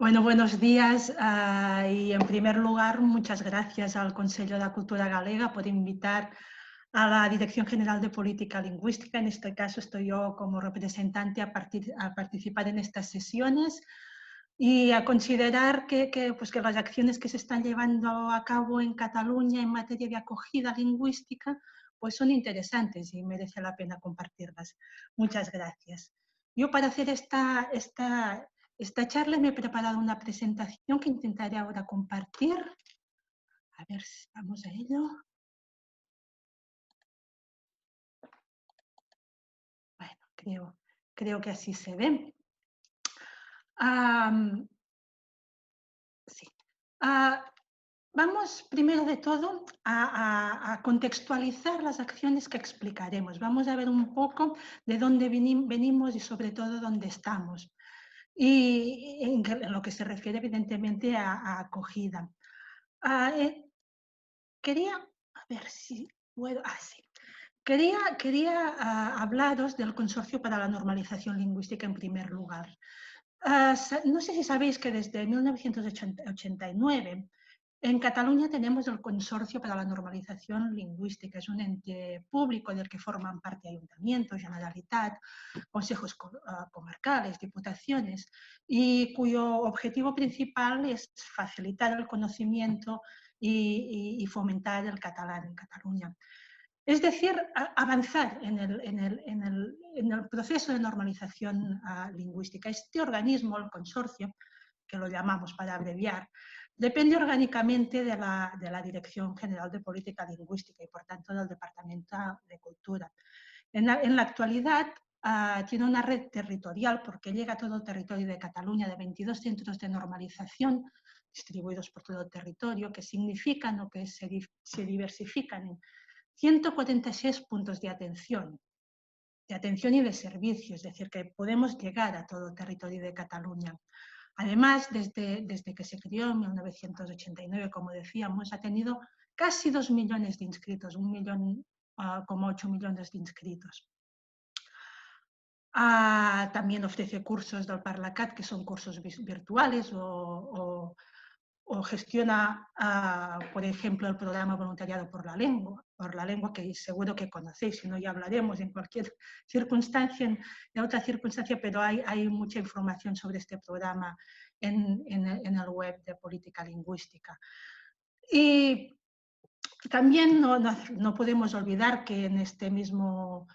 Bueno, buenos días y en primer lugar muchas gracias al Consejo de Cultura Galega por invitar a la Dirección General de Política Lingüística. En este caso estoy yo como representante a participar en estas sesiones y a considerar que las acciones que se están llevando a cabo en Cataluña en materia de acogida lingüística pues son interesantes y merece la pena compartirlas. Muchas gracias. Yo para hacer esta charla me he preparado una presentación que intentaré ahora compartir. A ver si vamos a ello. Bueno, creo que así se ve. Sí. Vamos primero de todo a contextualizar las acciones que explicaremos. Vamos a ver un poco de dónde venimos y sobre todo dónde estamos. Y en lo que se refiere evidentemente a acogida. Quería, a ver si puedo, sí. Quería hablaros del Consorcio para la Normalización Lingüística en primer lugar. No sé si sabéis que desde 1989 en Cataluña tenemos el Consorcio para la Normalización Lingüística. Es un ente público del que forman parte ayuntamientos, Generalitat, consejos comarcales, diputaciones, y cuyo objetivo principal es facilitar el conocimiento y fomentar el catalán en Cataluña. Es decir, avanzar en el proceso de normalización lingüística. Este organismo, el consorcio, que lo llamamos para abreviar, depende orgánicamente de la Dirección General de Política Lingüística y, por tanto, del Departamento de Cultura. En la actualidad tiene una red territorial, porque llega a todo el territorio de Cataluña, de 22 centros de normalización distribuidos por todo el territorio, que significan o que se diversifican en 146 puntos de atención y de servicio, es decir, que podemos llegar a todo el territorio de Cataluña. Además, desde que se creó en 1989, como decíamos, ha tenido casi 2 millones de inscritos, 1,8 millones de inscritos. También ofrece cursos del Parlacat, que son cursos virtuales, o gestiona, por ejemplo, el programa Voluntariado por la Lengua, que seguro que conocéis, si no ya hablaremos en cualquier circunstancia, en otra circunstancia, pero hay mucha información sobre este programa en el web de Política Lingüística. Y también no podemos olvidar que en este mismo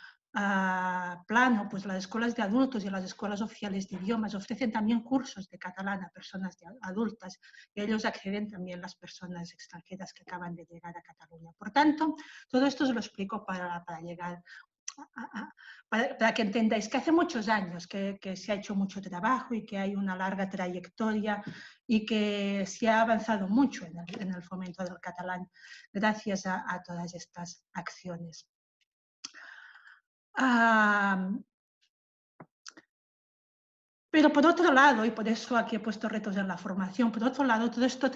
plano, pues las escuelas de adultos y las escuelas oficiales de idiomas ofrecen también cursos de catalán a personas adultas y a ellos acceden también las personas extranjeras que acaban de llegar a Cataluña. Por tanto, todo esto os lo explico para llegar para que entendáis que hace muchos años que se ha hecho mucho trabajo y que hay una larga trayectoria y que se ha avanzado mucho en el fomento del catalán gracias a todas estas acciones. Pero por otro lado, y por eso aquí he puesto retos en la formación, por otro lado, todo este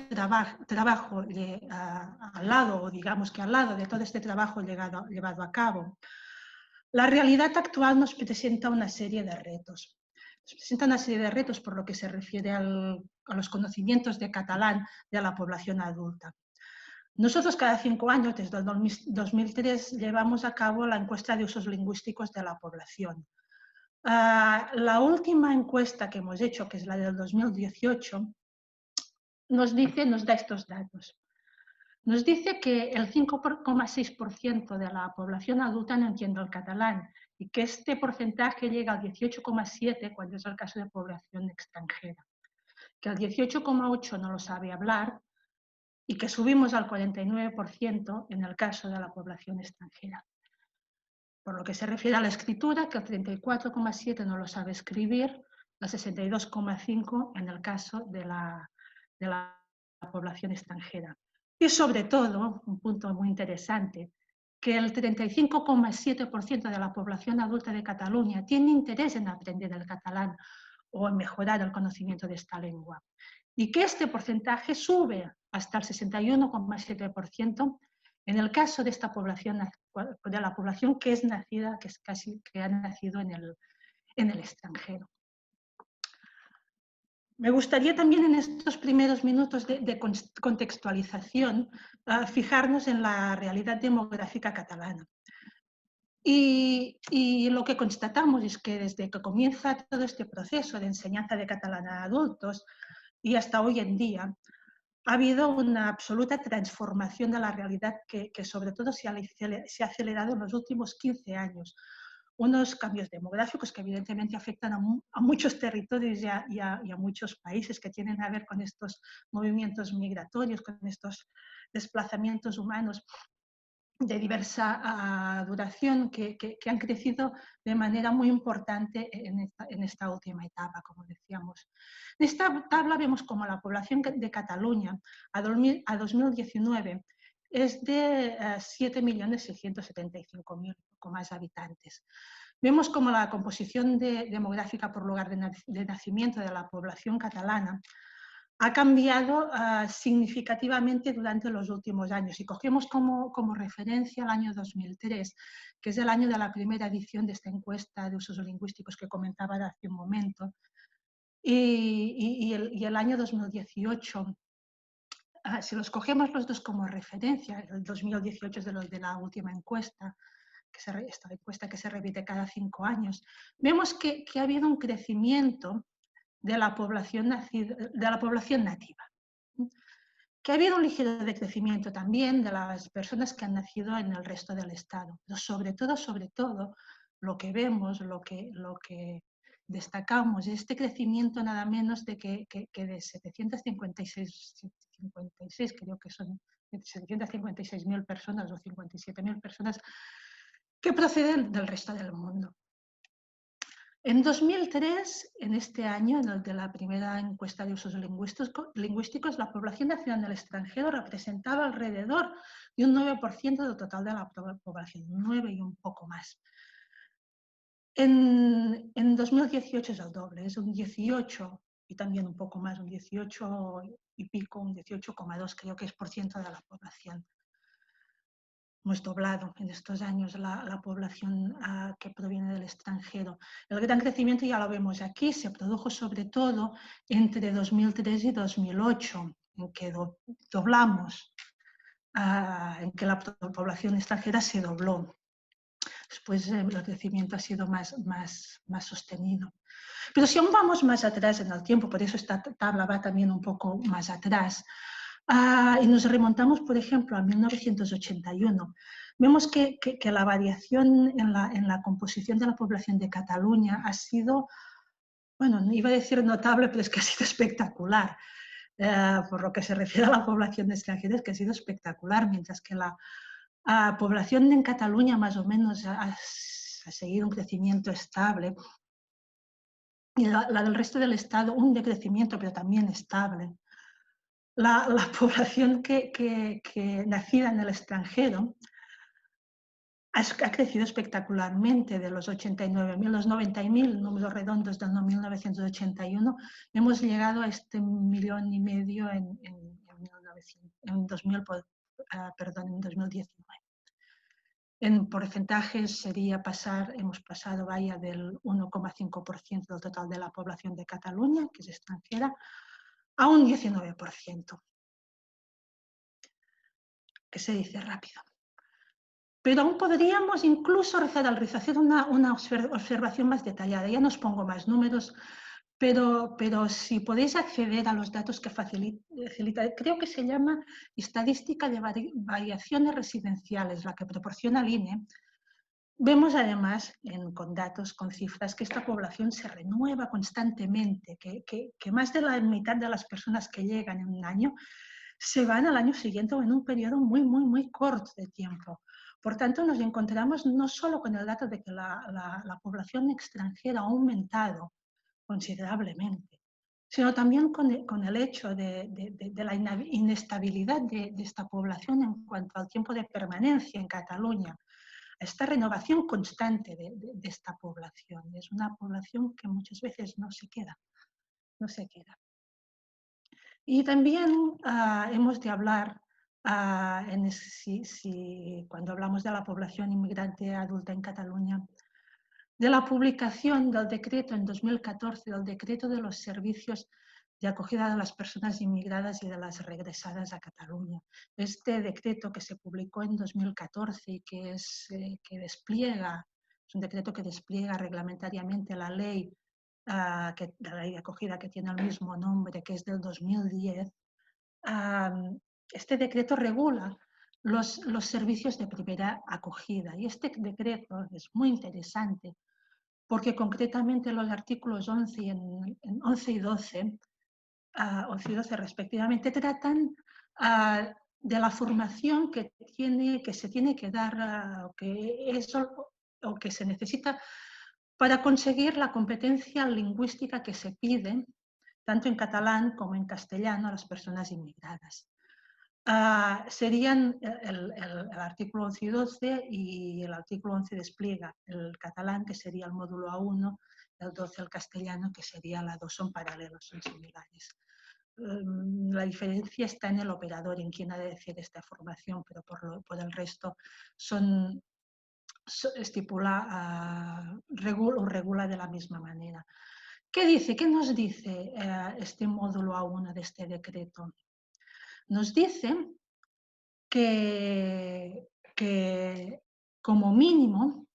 trabajo al lado, o digamos que al lado de todo este trabajo llevado a cabo, la realidad actual nos presenta una serie de retos. Nos presenta una serie de retos por lo que se refiere a los conocimientos de catalán de la población adulta. Nosotros cada 5 años, desde el 2003, llevamos a cabo la encuesta de usos lingüísticos de la población. La última encuesta que hemos hecho, que es la del 2018, nos da estos datos. Nos dice que el 5,6% de la población adulta no entiende el catalán y que este porcentaje llega al 18,7% cuando es el caso de población extranjera, que el 18,8% no lo sabe hablar y que subimos al 49% en el caso de la población extranjera. Por lo que se refiere a la escritura, que el 34,7% no lo sabe escribir, el 62,5% en el caso de la población extranjera. Y sobre todo, un punto muy interesante, que el 35,7% de la población adulta de Cataluña tiene interés en aprender el catalán o en mejorar el conocimiento de esta lengua. Y que este porcentaje sube hasta el 61,7% en el caso de esta población, de la población que es nacida, que ha nacido en el extranjero. Me gustaría también en estos primeros minutos de contextualización fijarnos en la realidad demográfica catalana. Y lo que constatamos es que desde que comienza todo este proceso de enseñanza de catalán a adultos y hasta hoy en día, ha habido una absoluta transformación de la realidad que sobre todo se ha acelerado en los últimos 15 años. Unos cambios demográficos que evidentemente afectan a muchos territorios y a muchos países que tienen que ver con estos movimientos migratorios, con estos desplazamientos humanos de diversa duración que han crecido de manera muy importante en esta última etapa, como decíamos. En esta tabla vemos como la población de Cataluña a 2019 es de 7.675.000, poco más habitantes. Vemos como la composición demográfica por lugar de nacimiento de la población catalana ha cambiado significativamente durante los últimos años. Y cogemos como referencia el año 2003, que es el año de la primera edición de esta encuesta de usos lingüísticos que comentaba hace un momento, y el año 2018. Si los cogemos los dos como referencia, el 2018 es de los de la última encuesta, esta encuesta que se repite cada 5 años, vemos que ha habido un crecimiento de la población nativa. Que ha habido un ligero decrecimiento también de las personas que han nacido en el resto del Estado. Pero sobre todo, lo que vemos, lo que destacamos es este crecimiento nada menos de que de 756, creo que son 756.000 personas o 57.000 personas que proceden del resto del mundo. En 2003, en este año, en el de la primera encuesta de usos lingüísticos, la población nacida en el extranjero representaba alrededor de un 9% del total de la población, 9 y un poco más. En 2018 es el doble, es un 18 y también un poco más, un 18 y pico, un 18,2 creo que es por ciento de la población. Hemos doblado en estos años la población que proviene del extranjero. El gran crecimiento, ya lo vemos aquí, se produjo sobre todo entre 2003 y 2008, en que doblamos, en que la población extranjera se dobló. Después el crecimiento ha sido más sostenido. Pero si aún vamos más atrás en el tiempo, por eso esta tabla va también un poco más atrás, y nos remontamos, por ejemplo, a 1981, vemos que la variación en la composición de la población de Cataluña ha sido, bueno, iba a decir notable, pero es que ha sido espectacular. Por lo que se refiere a la población extranjera, es que ha sido espectacular, mientras que la población en Cataluña más o menos ha seguido un crecimiento estable, y la del resto del Estado un decrecimiento, pero también estable. La población que nacida en el extranjero ha crecido espectacularmente. De los 89.000, los 90.000 números redondos del 1981, hemos llegado a este 1,5 millones en 2019. En porcentajes hemos pasado del 1,5% del total de la población de Cataluña, que es extranjera, a un 19%, que se dice rápido. Pero aún podríamos incluso hacer una observación más detallada. Ya no os pongo más números, pero si podéis acceder a los datos que facilita, creo que se llama Estadística de Variaciones Residenciales, la que proporciona el INE, vemos además con datos, con cifras, que esta población se renueva constantemente, que más de la mitad de las personas que llegan en un año se van al año siguiente o en un periodo muy corto de tiempo. Por tanto, nos encontramos no solo con el dato de que la población extranjera ha aumentado considerablemente, sino también con el hecho de la inestabilidad de esta población en cuanto al tiempo de permanencia en Cataluña. Esta renovación constante de esta población. Es una población que muchas veces no se queda. Y también hemos de hablar, cuando hablamos de la población inmigrante adulta en Cataluña, de la publicación del decreto en 2014, del decreto de los servicios de acogida de las personas inmigradas y de las regresadas a Cataluña. Este decreto que se publicó en 2014 y que despliega, es un decreto que despliega reglamentariamente la ley de acogida que tiene el mismo nombre, que es del 2010, este decreto regula los servicios de primera acogida. Y este decreto es muy interesante porque concretamente los artículos 11 y 12, 11 y 12 respectivamente, tratan de la formación que se tiene que dar o que se necesita para conseguir la competencia lingüística que se pide tanto en catalán como en castellano a las personas inmigradas. Serían el artículo 11 y 12, y el artículo 11 despliega el catalán, que sería el módulo A1, el 12 el castellano, que sería la A2, son paralelos, son similares. La diferencia está en el operador, en quién ha de decir esta formación, pero por el resto regula de la misma manera. ¿Qué dice? ¿Qué nos dice este módulo A1 de este decreto? Nos dice que como mínimo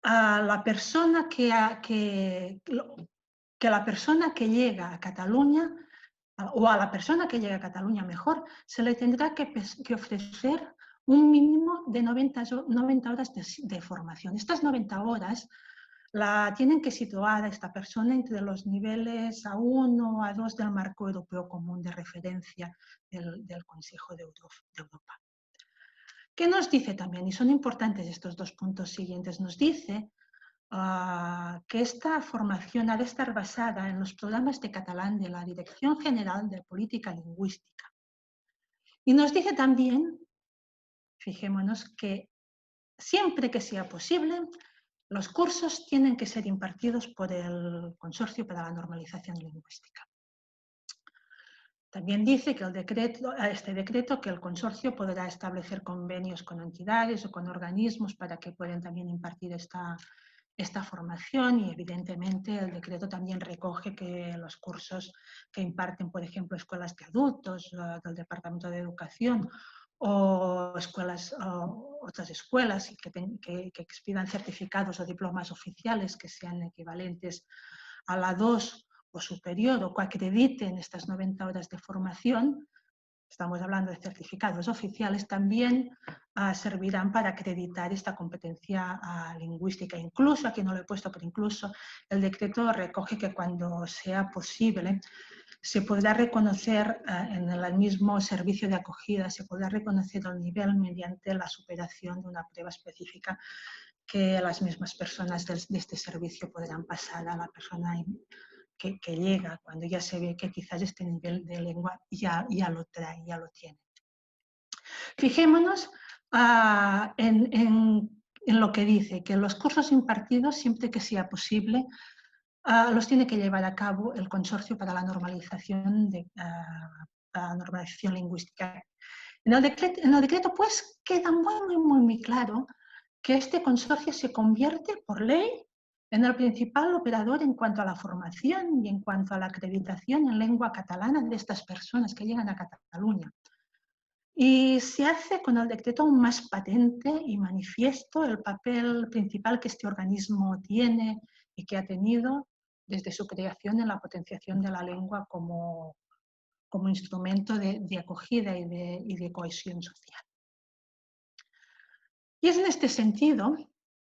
a la persona que la persona que llega a Cataluña, o a la persona que llega a Cataluña mejor, se le tendrá que ofrecer un mínimo de 90 horas de formación. Estas 90 horas la tienen que situar a esta persona entre los niveles A1 o A2 del marco europeo común de referencia del Consejo de Europa. ¿Qué nos dice también? Y son importantes estos dos puntos siguientes. Nos dice que esta formación ha de estar basada en los programas de catalán de la Dirección General de Política Lingüística. Y nos dice también, fijémonos, que siempre que sea posible, los cursos tienen que ser impartidos por el Consorcio para la Normalización Lingüística. También dice que este decreto que el consorcio podrá establecer convenios con entidades o con organismos para que puedan también impartir esta formación, y evidentemente el decreto también recoge que los cursos que imparten, por ejemplo, escuelas de adultos del Departamento de Educación o otras escuelas que expidan certificados o diplomas oficiales que sean equivalentes a la A2 o superior, o que acrediten estas 90 horas de formación, estamos hablando de certificados oficiales, también servirán para acreditar esta competencia lingüística. Incluso, aquí no lo he puesto, pero incluso el decreto recoge que cuando sea posible se podrá reconocer en el mismo servicio de acogida, se podrá reconocer el nivel mediante la superación de una prueba específica que las mismas personas de este servicio podrán pasar a la persona que llega, cuando ya se ve que quizás este nivel de lengua ya lo trae, ya lo tiene. Fijémonos en lo que dice, que los cursos impartidos, siempre que sea posible, los tiene que llevar a cabo el Consorcio para la Normalización Lingüística. En el decreto, pues, queda muy claro que este consorcio se convierte por ley en el principal operador en cuanto a la formación y en cuanto a la acreditación en lengua catalana de estas personas que llegan a Cataluña. Y se hace con el decreto aún más patente y manifiesto el papel principal que este organismo tiene y que ha tenido desde su creación en la potenciación de la lengua como instrumento de acogida y de cohesión social. Y es en este sentido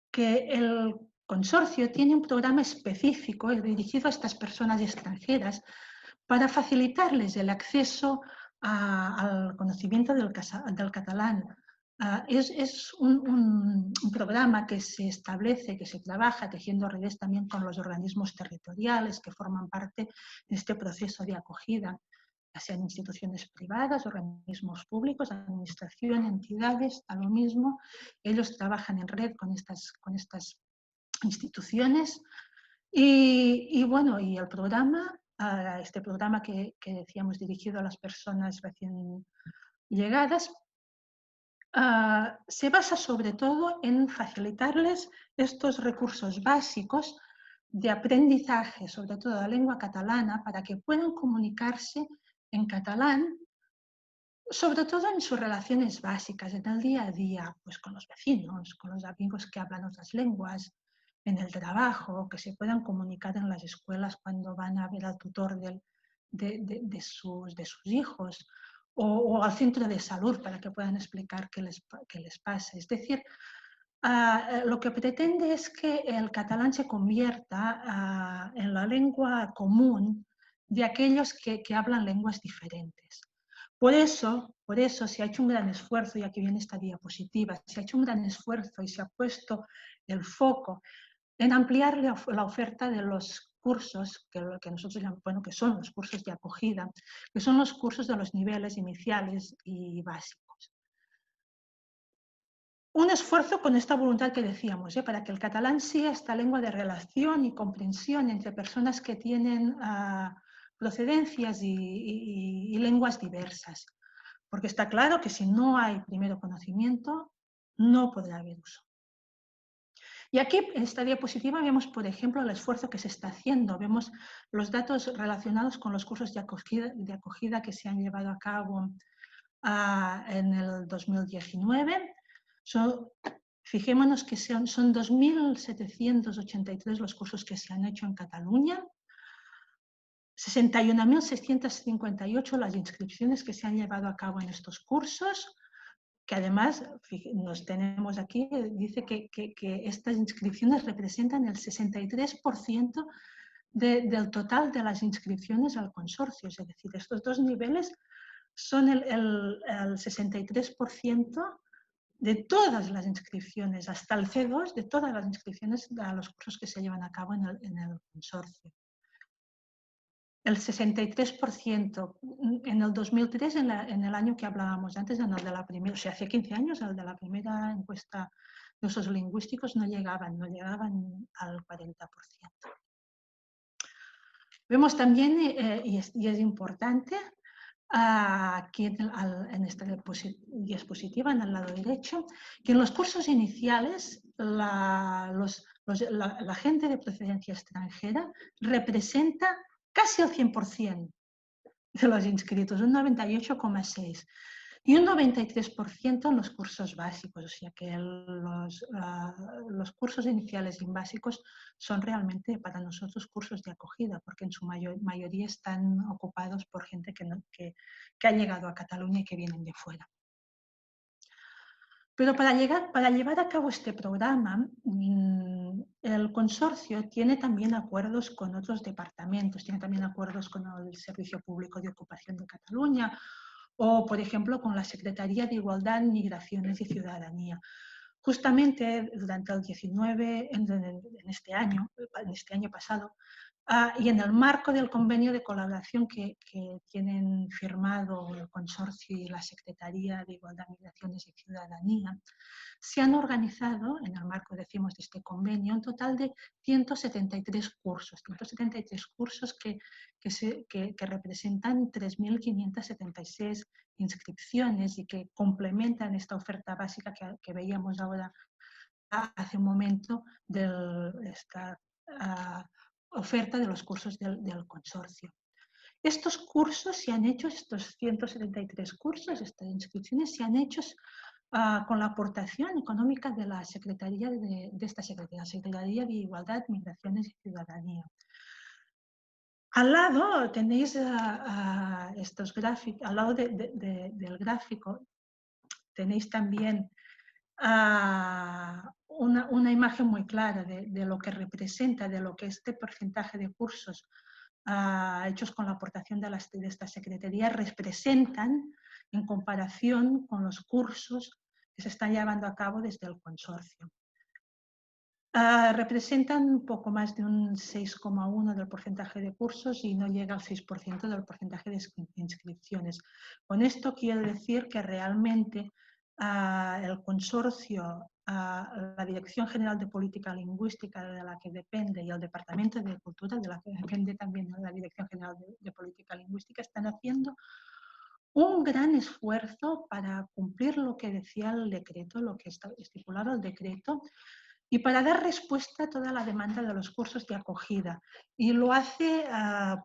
que el consorcio tiene un programa específico dirigido a estas personas extranjeras para facilitarles el acceso al conocimiento del catalán. Es un programa que se establece, que se trabaja tejiendo redes también con los organismos territoriales que forman parte de este proceso de acogida, ya sean instituciones privadas, organismos públicos, administración, entidades, a lo mismo. Ellos trabajan en red con estas instituciones y bueno, y el programa, este programa que decíamos dirigido a las personas recién llegadas, se basa sobre todo en facilitarles estos recursos básicos de aprendizaje, sobre todo de la lengua catalana, para que puedan comunicarse en catalán, sobre todo en sus relaciones básicas, en el día a día, pues con los vecinos, con los amigos que hablan otras lenguas, en el trabajo, que se puedan comunicar en las escuelas cuando van a ver al tutor de sus hijos, o al centro de salud para que puedan explicar qué les pasa. Es decir, lo que pretende es que el catalán se convierta en la lengua común de aquellos que hablan lenguas diferentes. Por eso se ha hecho un gran esfuerzo, y aquí viene esta diapositiva, se ha hecho un gran esfuerzo y se ha puesto el foco en ampliar la oferta de los cursos que nosotros llamamos, bueno, que son los cursos de acogida, que son los cursos de los niveles iniciales y básicos. Un esfuerzo con esta voluntad que decíamos, para que el catalán sea esta lengua de relación y comprensión entre personas que tienen procedencias y lenguas diversas. Porque está claro que si no hay primero conocimiento, no podrá haber uso. Y aquí en esta diapositiva vemos, por ejemplo, el esfuerzo que se está haciendo. Vemos los datos relacionados con los cursos de acogida que se han llevado a cabo en el 2019. Fijémonos que son 2.783 los cursos que se han hecho en Cataluña, 61.658 las inscripciones que se han llevado a cabo en estos cursos, que además nos tenemos aquí, dice que estas inscripciones representan el 63% del total de las inscripciones al consorcio. Es decir, estos dos niveles son el 63% de todas las inscripciones, hasta el C2, de todas las inscripciones a los cursos que se llevan a cabo en el consorcio. El 63% en el 2003, en el año que hablábamos antes, en el de la primera, o sea, hace 15 años, el de la primera encuesta de usos lingüísticos no llegaban al 40%. Vemos también, y es importante, aquí en esta diapositiva, en el lado derecho, que en los cursos iniciales la gente de procedencia extranjera representa casi el 100% de los inscritos, un 98,6%, y un 93% en los cursos básicos, o sea que los cursos iniciales y básicos son realmente para nosotros cursos de acogida, porque en su mayoría están ocupados por gente que ha llegado a Cataluña y que vienen de fuera. Pero para llevar a cabo este programa, el consorcio tiene también acuerdos con otros departamentos, tiene también acuerdos con el Servicio Público de Ocupación de Cataluña o, por ejemplo, con la Secretaría de Igualdad, Migraciones y Ciudadanía. Justamente durante el 19, en este año pasado, y en el marco del convenio de colaboración que tienen firmado el consorcio y la Secretaría de Igualdad, Migraciones y Ciudadanía, se han organizado, en el marco, decimos, de este convenio, un total de 173 cursos que representan 3.576 inscripciones y que complementan esta oferta básica que veíamos ahora hace un momento de esta oferta de los cursos del consorcio. Estos cursos se han hecho, estos 173 cursos, estas inscripciones se han hecho con la aportación económica de la Secretaría de esta Secretaría, Secretaría de Igualdad, Migraciones y Ciudadanía. Al lado tenéis estos gráficos, al lado del gráfico tenéis también una imagen muy clara de lo que representa, de lo que este porcentaje de cursos hechos con la aportación de esta Secretaría representan en comparación con los cursos que se están llevando a cabo desde el consorcio. Representan un poco más de un 6,1% del porcentaje de cursos y no llega al 6% del porcentaje de inscripciones. Con esto quiero decir que realmente el consorcio, la Dirección General de Política Lingüística de la que depende y el Departamento de Cultura de la que depende también la Dirección General de Política Lingüística están haciendo un gran esfuerzo para cumplir lo que decía el decreto, lo que está estipulado el decreto, y para dar respuesta a toda la demanda de los cursos de acogida. Y lo hace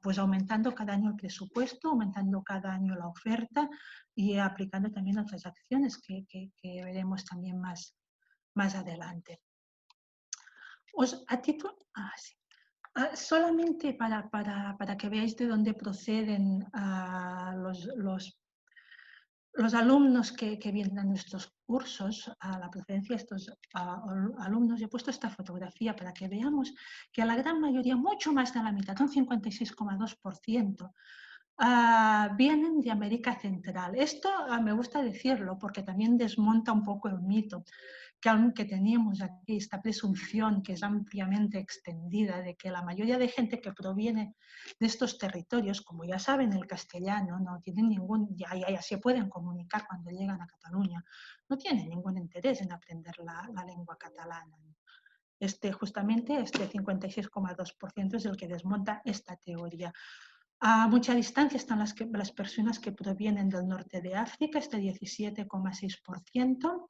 pues aumentando cada año el presupuesto, aumentando cada año la oferta y aplicando también otras acciones que veremos también más adelante. Sí. Solamente para que veáis de dónde proceden los alumnos que vienen a nuestros cursos, a la procedencia de estos alumnos, he puesto esta fotografía para que veamos que la gran mayoría, mucho más de la mitad, un 56,2%, vienen de América Central. Esto me gusta decirlo porque también desmonta un poco el mito que aunque teníamos aquí esta presunción que es ampliamente extendida de que la mayoría de gente que proviene de estos territorios, como ya saben el castellano, no tienen ya se pueden comunicar cuando llegan a Cataluña, no tienen ningún interés en aprender la lengua catalana. Justamente este 56,2% es el que desmonta esta teoría. A mucha distancia están las personas que provienen del norte de África, este 17,6%,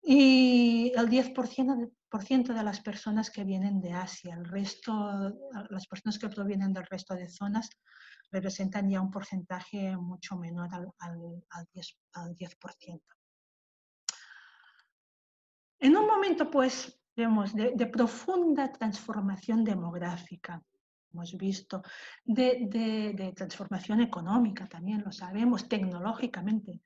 y el 10% de las personas que vienen de Asia. El resto, las personas que provienen del resto de zonas representan ya un porcentaje mucho menor al 10%. En un momento, pues, vemos de profunda transformación demográfica, hemos visto, de transformación económica también, lo sabemos, tecnológicamente,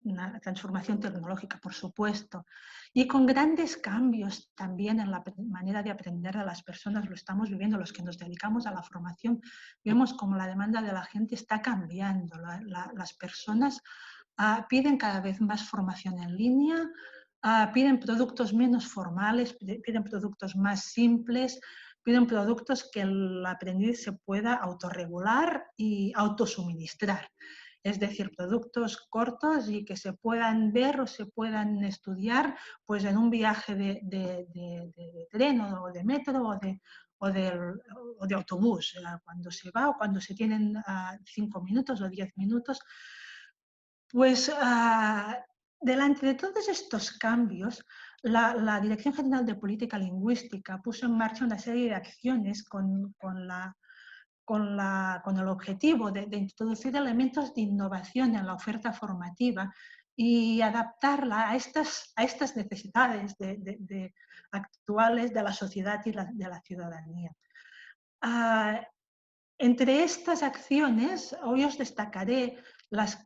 una transformación tecnológica, por supuesto, y con grandes cambios también en la manera de aprender de las personas, lo estamos viviendo, los que nos dedicamos a la formación, vemos como la demanda de la gente está cambiando, las personas piden cada vez más formación en línea, piden productos menos formales, piden productos más simples, piden productos que el aprendiz se pueda autorregular y autosuministrar. Es decir, productos cortos y que se puedan ver o se puedan estudiar pues, en un viaje de tren o de metro o de autobús, cuando se va o cuando se tienen 5 minutos o 10 minutos. Pues delante de todos estos cambios, la Dirección General de Política Lingüística puso en marcha una serie de acciones con el objetivo de introducir elementos de innovación en la oferta formativa y adaptarla a estas necesidades actuales de la sociedad y de la ciudadanía. Entre estas acciones, hoy os destacaré las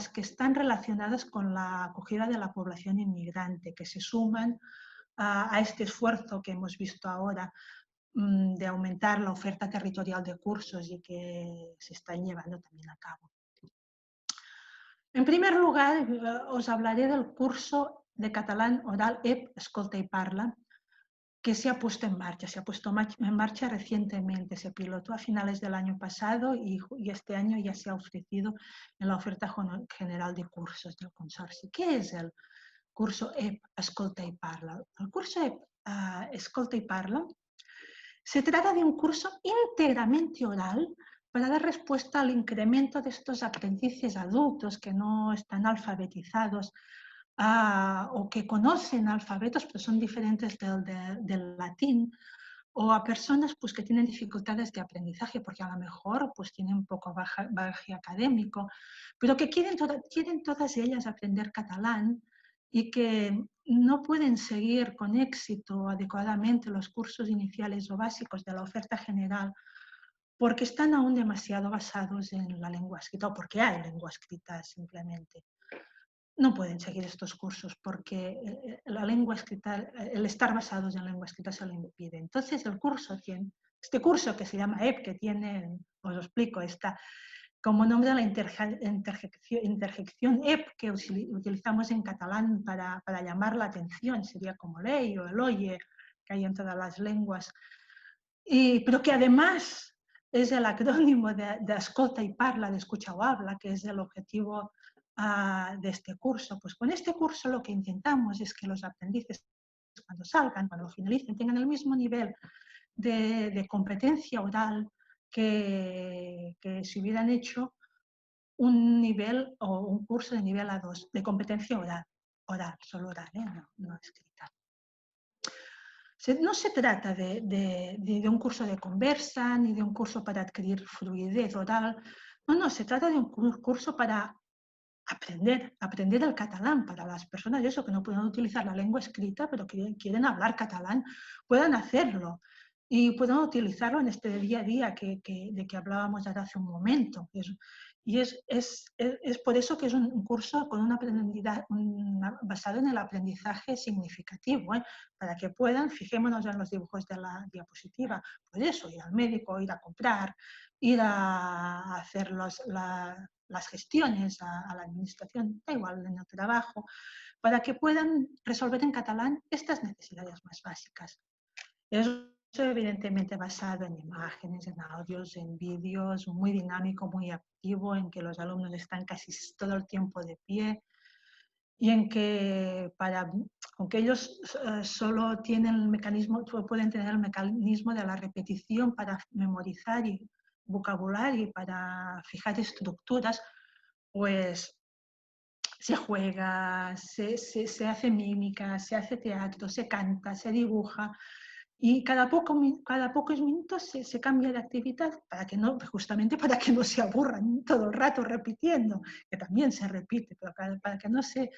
que están relacionadas con la acogida de la población inmigrante, que se suman a este esfuerzo que hemos visto ahora de aumentar la oferta territorial de cursos y que se están llevando también a cabo. En primer lugar, os hablaré del curso de catalán oral EP Escolta y Parla, que se ha puesto en marcha, recientemente, se pilotó a finales del año pasado y este año ya se ha ofrecido en la oferta general de cursos del consorcio. ¿Qué es el curso EP Escolta y Parla? El curso EP Escolta y Parla se trata de un curso íntegramente oral para dar respuesta al incremento de estos aprendices adultos que no están alfabetizados o que conocen alfabetos pero son diferentes del latín, o a personas pues, que tienen dificultades de aprendizaje porque a lo mejor pues, tienen un poco bagaje académico, pero que quieren todas ellas aprender catalán y que no pueden seguir con éxito adecuadamente los cursos iniciales o básicos de la oferta general porque están aún demasiado basados en la lengua escrita o porque hay lengua escrita simplemente. No pueden seguir estos cursos porque la lengua escrita, el estar basados en lengua escrita se lo impide. Entonces este curso que se llama EP, que tiene, os lo explico, está como nombre la interjección EP que utilizamos en catalán para llamar la atención, sería como ley o el oye, que hay en todas las lenguas, pero que además es el acrónimo de escolta y parla, de escucha o habla, que es el objetivo de este curso. Pues con este curso lo que intentamos es que los aprendices cuando salgan, cuando lo finalicen, tengan el mismo nivel de competencia oral que si hubieran hecho un nivel o un curso de nivel A2 de competencia oral, solo oral, no escrita. No se trata de un curso de conversa ni de un curso para adquirir fluidez oral. No, se trata de un curso para aprender el catalán para las personas eso, que no pueden utilizar la lengua escrita, pero que quieren hablar catalán, puedan hacerlo y puedan utilizarlo en este día a día de que hablábamos ya hace un momento. Es por eso que es un curso con basado en el aprendizaje significativo, para que puedan, fijémonos en los dibujos de la diapositiva, pues eso, ir al médico, ir a comprar, ir a hacer las gestiones a la administración, da igual, en el trabajo, para que puedan resolver en catalán estas necesidades más básicas. Eso evidentemente basado en imágenes, en audios, en vídeos, muy dinámico, muy activo, en que los alumnos están casi todo el tiempo de pie y en que aunque ellos solo tienen el mecanismo, pueden tener el mecanismo de la repetición para memorizar y vocabulario y para fijar estructuras, pues se juega, se hace mímica, se hace teatro, se canta, se dibuja y cada pocos minutos se cambia de actividad para que no, justamente para que no se aburran todo el rato repitiendo, que también se repite, pero para que no se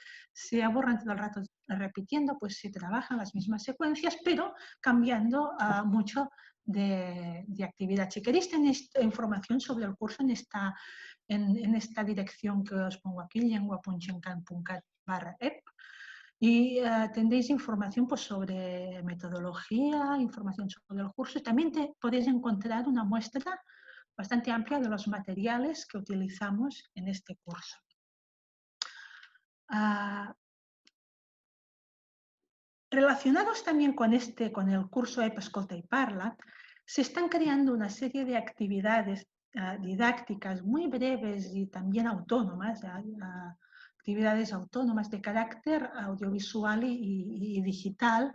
aburran todo el rato repitiendo, pues se trabajan las mismas secuencias, pero cambiando mucho de actividad. Si queréis tener información sobre el curso en esta dirección que os pongo aquí, llengua.gencat.cat/ep, y tendréis información pues, sobre metodología, información sobre el curso y también podéis encontrar una muestra bastante amplia de los materiales que utilizamos en este curso. Relacionados también con el curso EP Escolta y Parla, se están creando una serie de actividades didácticas muy breves y también autónomas, actividades autónomas de carácter audiovisual y digital,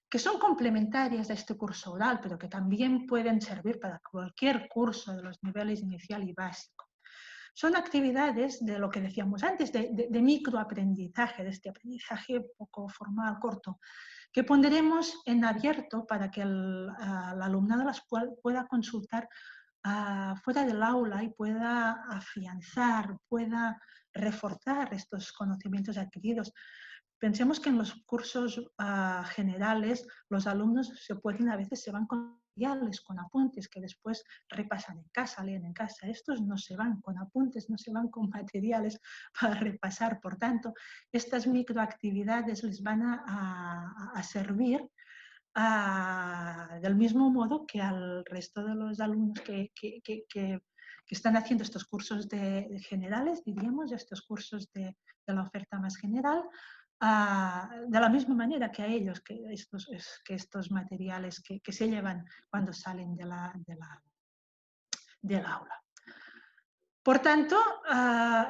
que son complementarias a este curso oral, pero que también pueden servir para cualquier curso de los niveles inicial y básico. Son actividades de lo que decíamos antes, de microaprendizaje, de este aprendizaje poco formal, corto, que pondremos en abierto para que el alumnado las pueda consultar fuera del aula y pueda afianzar, pueda reforzar estos conocimientos adquiridos. Pensemos que en los cursos generales los alumnos a veces se van con materiales, con apuntes que después repasan en casa, leen en casa. Estos no se van con apuntes, no se van con materiales para repasar. Por tanto, estas microactividades les van a servir del mismo modo que al resto de los alumnos que están haciendo estos cursos generales, diríamos, estos cursos de la oferta más general, de la misma manera que a ellos, que estos materiales que se llevan cuando salen del aula. Por tanto,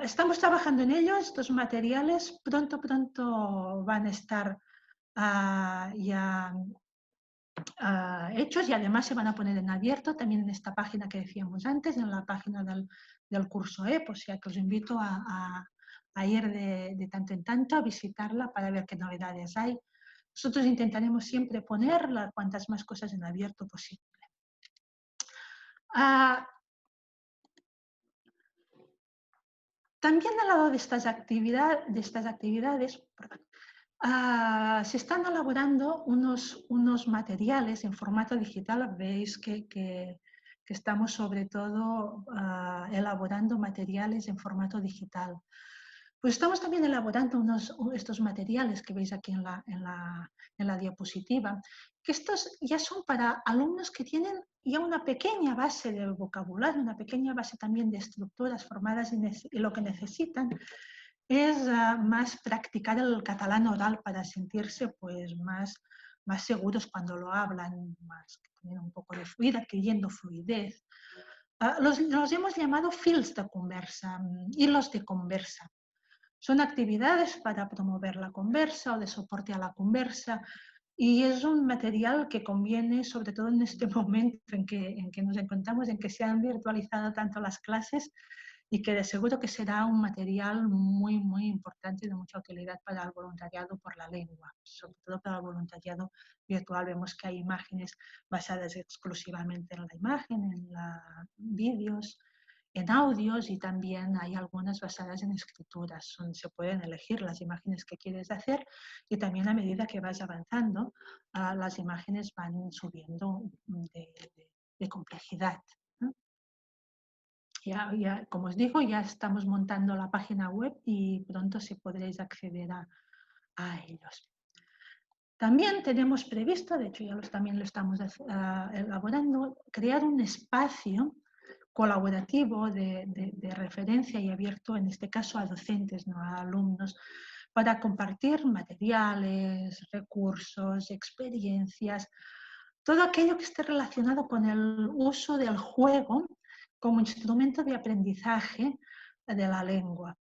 estamos trabajando en ello, estos materiales pronto van a estar ya hechos y además se van a poner en abierto también en esta página que decíamos antes, en la página del curso EP, o sea que os invito a ir de tanto en tanto a visitarla para ver qué novedades hay. Nosotros intentaremos siempre poner cuantas más cosas en abierto posible. También al lado de estas actividades se están elaborando unos materiales en formato digital. Veis que estamos sobre todo elaborando materiales en formato digital. Pues estamos también elaborando estos materiales que veis aquí en la diapositiva, que estos ya son para alumnos que tienen ya una pequeña base de vocabulario, una pequeña base también de estructuras formadas y lo que necesitan es más practicar el catalán oral para sentirse pues, más seguros cuando lo hablan, más que tener un poco de fluidez, adquiriendo fluidez. Los hemos llamado fils de conversa, hilos de conversa. Son actividades para promover la conversa o de soporte a la conversa y es un material que conviene, sobre todo en este momento en que nos encontramos, en que se han virtualizado tanto las clases, y que de seguro que será un material muy, muy importante y de mucha utilidad para el voluntariado por la lengua, sobre todo para el voluntariado virtual. Vemos que hay imágenes basadas exclusivamente en la imagen, en vídeos, en audios, y también hay algunas basadas en escrituras, donde se pueden elegir las imágenes que quieres hacer, y también a medida que vas avanzando, las imágenes van subiendo de complejidad, ¿no? Como os digo, ya estamos montando la página web y pronto sí podréis acceder a ellos. También tenemos previsto, de hecho también lo estamos elaborando, crear un espacio colaborativo de referencia y abierto, en este caso a docentes, no a alumnos, para compartir materiales, recursos, experiencias, todo aquello que esté relacionado con el uso del juego como instrumento de aprendizaje de la lengua.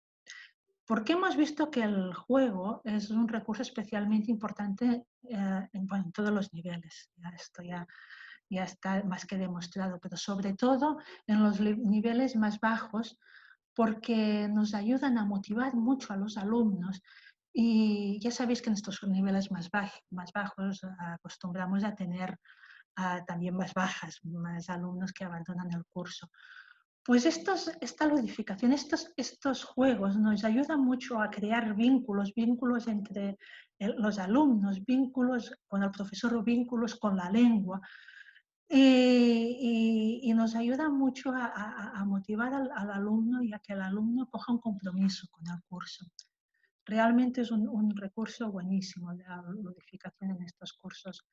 Porque hemos visto que el juego es un recurso especialmente importante en todos los niveles. Esto ya está más que demostrado, pero sobre todo en los niveles más bajos, porque nos ayudan a motivar mucho a los alumnos. Y ya sabéis que en estos niveles más bajos acostumbramos a tener también más bajas, más alumnos que abandonan el curso. Pues esta ludificación, estos juegos nos ayudan mucho a crear vínculos entre los alumnos, vínculos con el profesor o vínculos con la lengua. Y nos ayuda mucho a motivar al alumno y a que el alumno coja un compromiso con el curso. Realmente es un recurso buenísimo la ludificación en estos cursos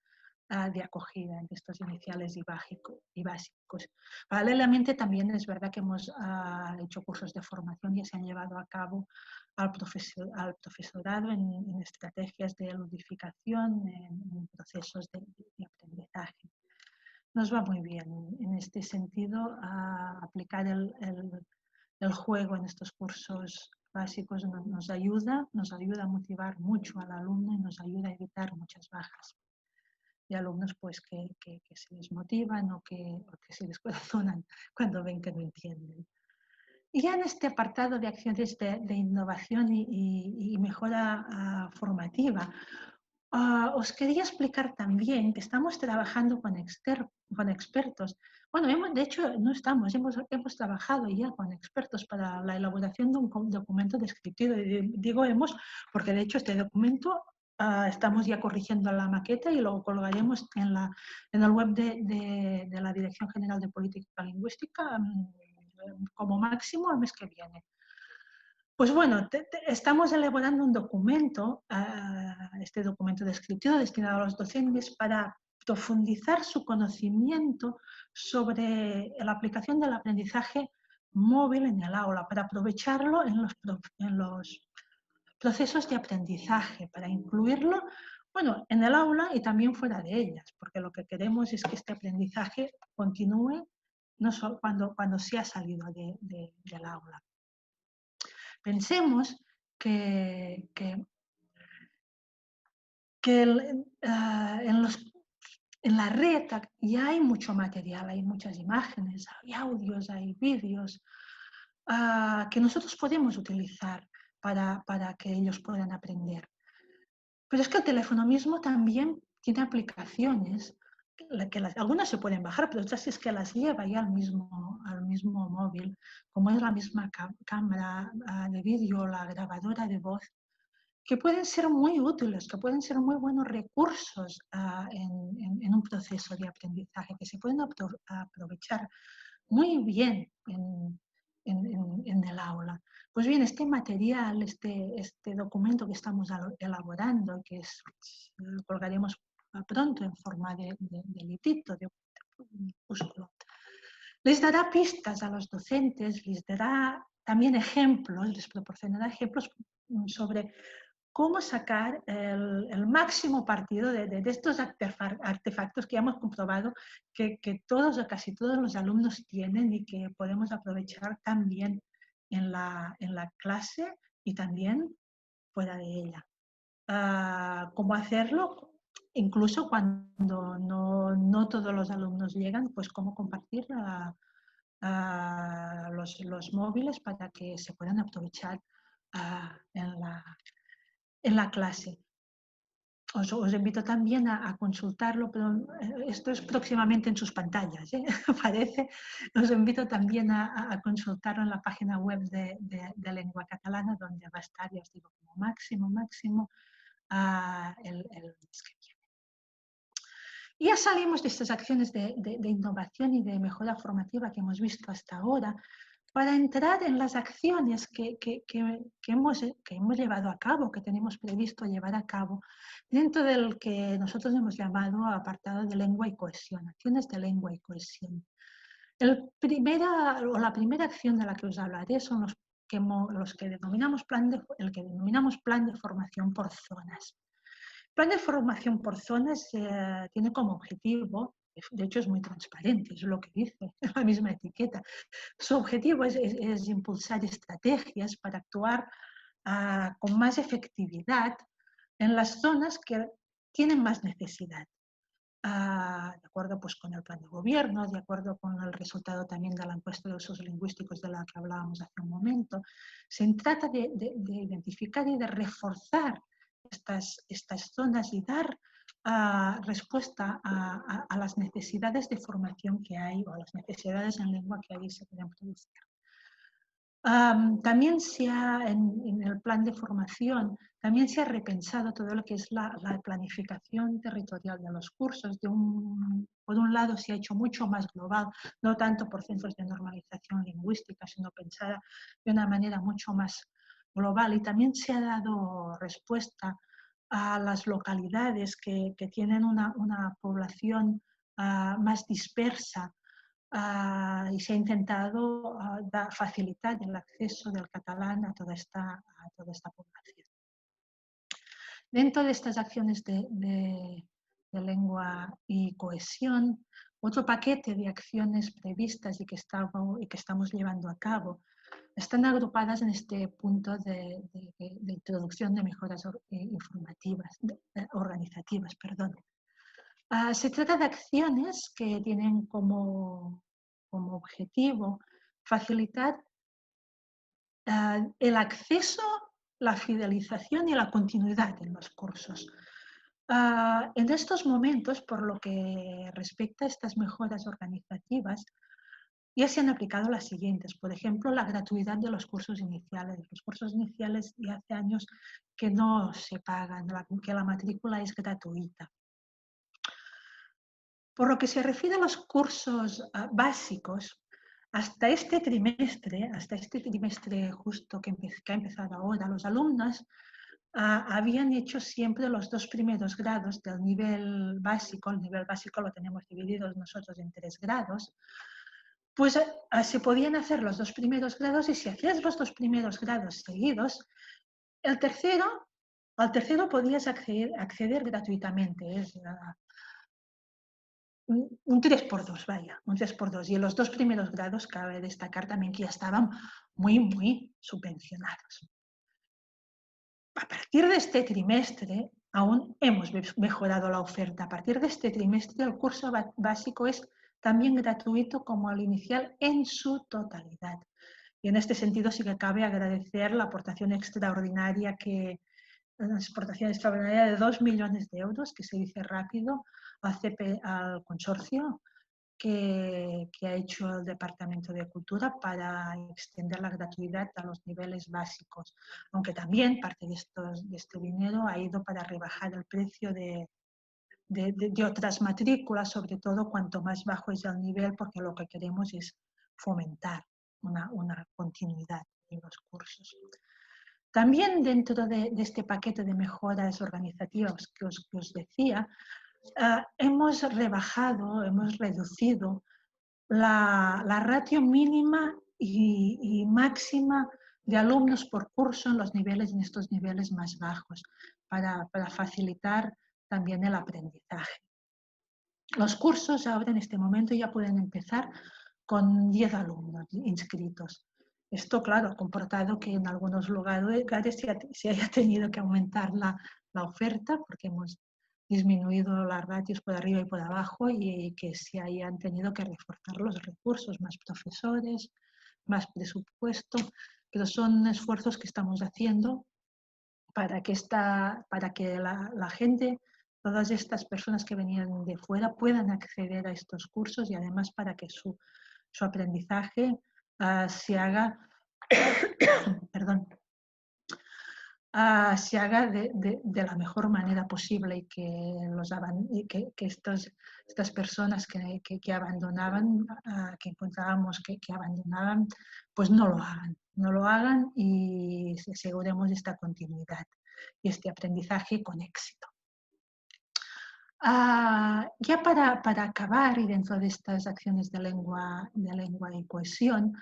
de acogida, en estos iniciales y básicos. Paralelamente también es verdad que hemos hecho cursos de formación y se han llevado a cabo al profesorado en estrategias de ludificación, en procesos de aprendizaje. Nos va muy bien en este sentido aplicar el juego en estos cursos básicos. Nos ayuda a motivar mucho al alumno y nos ayuda a evitar muchas bajas de alumnos pues, que se desmotivan o que se descorazonan cuando ven que no entienden. Y ya en este apartado de acciones de innovación y mejora formativa, os quería explicar también que estamos trabajando con expertos. Bueno, de hecho, no estamos, hemos trabajado ya con expertos para la elaboración de un documento descriptivo. Digo hemos, porque de hecho este documento estamos ya corrigiendo la maqueta y lo colgaremos en el web de la Dirección General de Política Lingüística como máximo el mes que viene. Pues bueno, estamos elaborando un documento, este documento descriptivo destinado a los docentes para profundizar su conocimiento sobre la aplicación del aprendizaje móvil en el aula, para aprovecharlo en los procesos de aprendizaje, para incluirlo, bueno, en el aula y también fuera de ellas, porque lo que queremos es que este aprendizaje continúe no solo cuando se ha salido del aula. Pensemos que en la red ya hay mucho material, hay muchas imágenes, hay audios, hay vídeos que nosotros podemos utilizar para que ellos puedan aprender. Pero es que el teléfono mismo también tiene aplicaciones, algunas se pueden bajar, pero otras es que las lleva ya al mismo móvil, como es la misma cámara de vídeo, la grabadora de voz, que pueden ser muy útiles, que pueden ser muy buenos recursos en un proceso de aprendizaje, que se pueden aprovechar muy bien en el aula. Pues bien, este material, este documento que estamos elaborando, que colgaremos pronto en forma de litito, de opúsculo, les dará pistas a los docentes, les dará también ejemplos, les proporcionará ejemplos sobre cómo sacar el máximo partido de estos artefactos que hemos comprobado que todos o casi todos los alumnos tienen y que podemos aprovechar también en la clase y también fuera de ella. ¿Cómo hacerlo? Incluso cuando no todos los alumnos llegan, pues cómo compartir los móviles para que se puedan aprovechar en la clase. Os invito también a consultarlo, pero esto es próximamente en sus pantallas, ¿eh? Parece. Os invito también a consultarlo en la página web de Lengua Catalana, donde va a estar, ya os digo, como máximo el mes que viene. Y ya salimos de estas acciones de innovación y de mejora formativa que hemos visto hasta ahora, para entrar en las acciones que hemos llevado a cabo, que tenemos previsto llevar a cabo, dentro del que nosotros hemos llamado apartado de lengua y cohesión, acciones de lengua y cohesión. La primera acción de la que os hablaré son los que denominamos plan de formación por zonas. El plan de formación por zonas tiene como objetivo, de hecho es muy transparente, es lo que dice la misma etiqueta. Su objetivo es impulsar estrategias para actuar con más efectividad en las zonas que tienen más necesidad. De acuerdo pues, con el plan de gobierno, de acuerdo con el resultado también de la encuesta de usos lingüísticos de la que hablábamos hace un momento, se trata de identificar y de reforzar estas zonas y dar respuesta a las necesidades de formación que hay o a las necesidades en lengua que ahí se pueden producir. También en el plan de formación, también se ha repensado todo lo que es la planificación territorial de los cursos. Por un lado, se ha hecho mucho más global, no tanto por centros de normalización lingüística, sino pensada de una manera mucho más global. Y también se ha dado respuesta a las localidades que tienen una población más dispersa, y se ha intentado facilitar el acceso del catalán a toda esta población. Dentro de estas acciones de lengua y cohesión, otro paquete de acciones previstas y que estamos llevando a cabo están agrupadas en este punto de introducción de mejoras organizativas. Se trata de acciones que tienen como objetivo facilitar el acceso, la fidelización y la continuidad en los cursos. En estos momentos, por lo que respecta a estas mejoras organizativas, ya se han aplicado las siguientes. Por ejemplo, la gratuidad de los cursos iniciales. Los cursos iniciales ya hace años que no se pagan, que la matrícula es gratuita. Por lo que se refiere a los cursos básicos, hasta este trimestre justo que ha empezado ahora, los alumnos habían hecho siempre los 2 primeros grados del nivel básico. El nivel básico lo tenemos dividido nosotros en 3 grados. Pues se podían hacer los 2 primeros grados, y si hacías los 2 primeros grados seguidos, al tercero podías acceder gratuitamente. Es un 3x2, vaya, un 3x2. Y en los 2 primeros grados cabe destacar también que ya estaban muy subvencionados. A partir de este trimestre aún hemos mejorado la oferta. A partir de este trimestre el curso básico es también gratuito como el inicial en su totalidad. Y en este sentido sí que cabe agradecer la aportación extraordinaria de 2 millones de euros, que se dice rápido, al consorcio que ha hecho el Departamento de Cultura para extender la gratuidad a los niveles básicos, aunque también parte de este dinero ha ido para rebajar el precio de otras matrículas, sobre todo cuanto más bajo es el nivel, porque lo que queremos es fomentar una continuidad en los cursos. También dentro de este paquete de mejoras organizativas que os decía, hemos reducido la ratio mínima y máxima de alumnos por curso en estos niveles más bajos, para facilitar también el aprendizaje. Los cursos ahora en este momento ya pueden empezar con 10 alumnos inscritos. Esto, claro, ha comportado que en algunos lugares se haya tenido que aumentar la oferta, porque hemos disminuido las ratios por arriba y por abajo y que se hayan tenido que reforzar los recursos, más profesores, más presupuesto, pero son esfuerzos que estamos haciendo para que la gente, todas estas personas que venían de fuera puedan acceder a estos cursos y además para que su aprendizaje se haga, perdón, se haga de la mejor manera posible y que estas personas que abandonaban, que encontrábamos que abandonaban, pues no lo hagan y aseguremos esta continuidad y este aprendizaje con éxito. Ya para acabar y dentro de estas acciones de lengua y cohesión,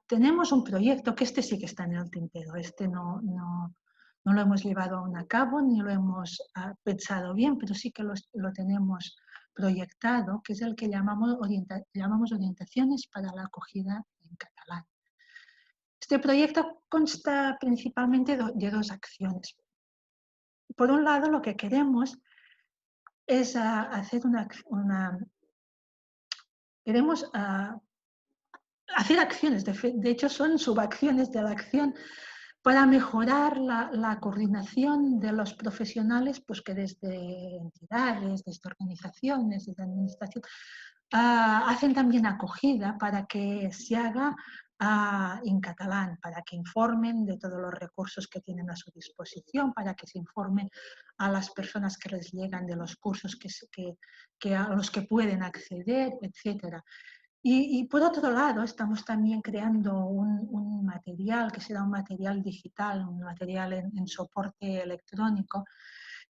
tenemos un proyecto que este sí que está en el tintero, este no lo hemos llevado aún a cabo ni lo hemos pensado bien, pero sí que lo tenemos proyectado, que es el que llamamos orientaciones para la acogida en catalán. Este proyecto consta principalmente de dos acciones. Por un lado, lo que queremos es hacer queremos hacer acciones, de hecho son subacciones de la acción para mejorar la coordinación de los profesionales pues que desde entidades, desde organizaciones, desde administración, hacen también acogida para que se haga en catalán, para que informen de todos los recursos que tienen a su disposición, para que se informe a las personas que les llegan de los cursos a los que pueden acceder, etcétera. Y por otro lado, estamos también creando un material que será un material digital, un material en soporte electrónico,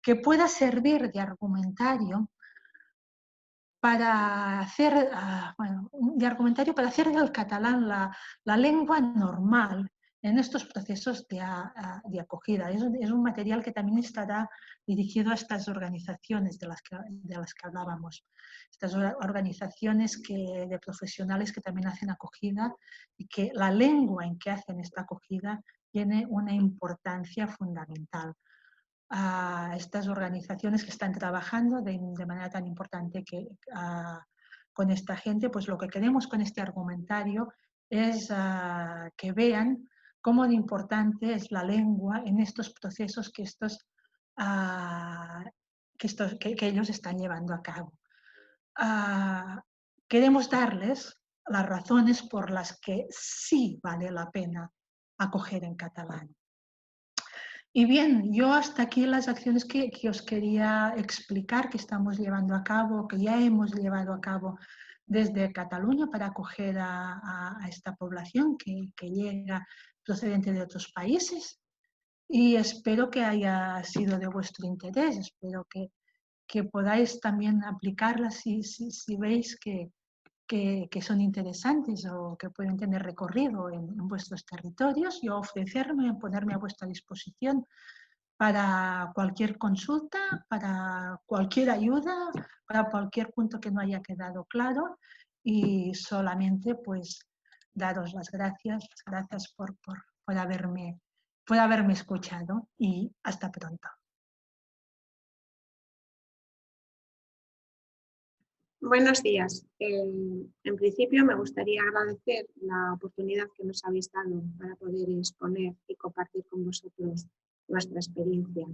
que pueda servir de argumentario para hacer, del catalán la lengua normal en estos procesos de acogida. Es un material que también estará dirigido a estas organizaciones de las que hablábamos, estas organizaciones de profesionales que también hacen acogida y que la lengua en que hacen esta acogida tiene una importancia fundamental. A estas organizaciones que están trabajando de manera tan importante con esta gente, pues lo que queremos con este argumentario es que vean cómo de importante es la lengua en estos procesos que ellos están llevando a cabo. Queremos darles las razones por las que sí vale la pena acoger en catalán. Y bien, yo hasta aquí las acciones que os quería explicar que estamos llevando a cabo, que ya hemos llevado a cabo desde Cataluña para acoger a esta población que llega procedente de otros países. Y espero que haya sido de vuestro interés, espero que podáis también aplicarlas si veis que son interesantes o que pueden tener recorrido en vuestros territorios, y ofrecerme, ponerme a vuestra disposición para cualquier consulta, para cualquier ayuda, para cualquier punto que no haya quedado claro, y solamente pues daros las gracias por haberme escuchado y hasta pronto. Buenos días. En principio me gustaría agradecer la oportunidad que nos habéis dado para poder exponer y compartir con vosotros nuestra experiencia.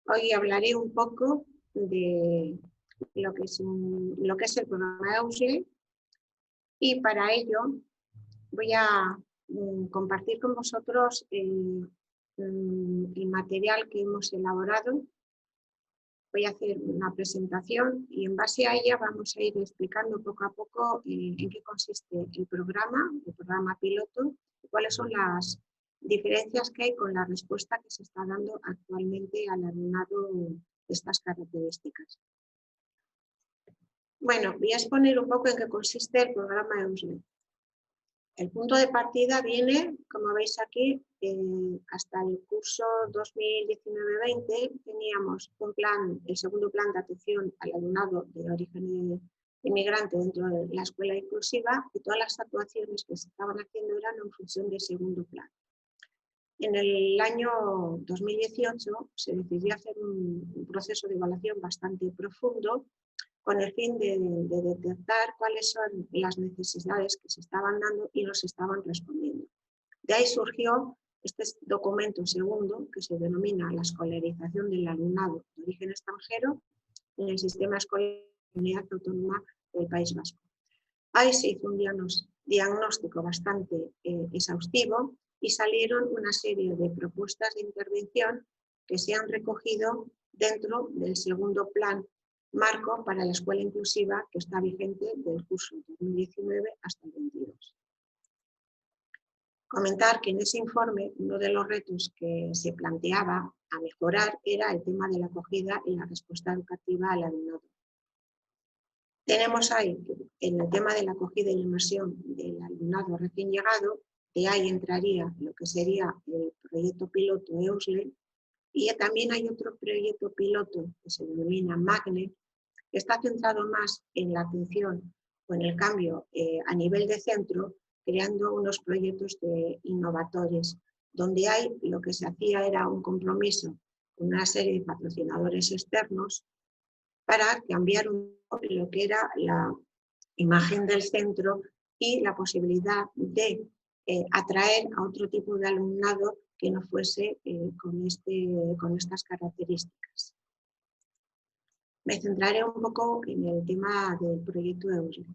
Hoy hablaré un poco de lo que es el programa EUSLE, y para ello voy a compartir con vosotros el material que hemos elaborado. Voy a hacer una presentación y en base a ella vamos a ir explicando poco a poco en qué consiste el programa piloto, y cuáles son las diferencias que hay con la respuesta que se está dando actualmente al alumnado de estas características. Bueno, voy a exponer un poco en qué consiste el programa EUSLE. El punto de partida viene, como veis aquí, hasta el curso 2019-20 teníamos el segundo plan de atención al alumnado de origen inmigrante dentro de la escuela inclusiva, y todas las actuaciones que se estaban haciendo eran en función del segundo plan. En el año 2018 se decidió hacer un proceso de evaluación bastante profundo con el fin de detectar cuáles son las necesidades que se estaban dando y nos estaban respondiendo. De ahí surgió este documento segundo, que se denomina la escolarización del alumnado de origen extranjero en el sistema escolar de la Comunidad Autónoma del País Vasco. Ahí se hizo un diagnóstico bastante exhaustivo y salieron una serie de propuestas de intervención que se han recogido dentro del segundo plan marco para la escuela inclusiva que está vigente del curso 2019 hasta el 22. Comentar que en ese informe uno de los retos que se planteaba a mejorar era el tema de la acogida y la respuesta educativa al alumnado. Tenemos ahí, en el tema de la acogida y la inmersión del alumnado recién llegado, de ahí entraría lo que sería el proyecto piloto EUSLE, y también hay otro proyecto piloto que se denomina MAGNE, que está centrado más en la atención o en el cambio a nivel de centro, creando unos proyectos innovadores, donde hay lo que se hacía era un compromiso con una serie de patrocinadores externos para cambiar lo que era la imagen del centro y la posibilidad de atraer a otro tipo de alumnado que no fuese con estas características. Me centraré un poco en el tema del proyecto EUSLE.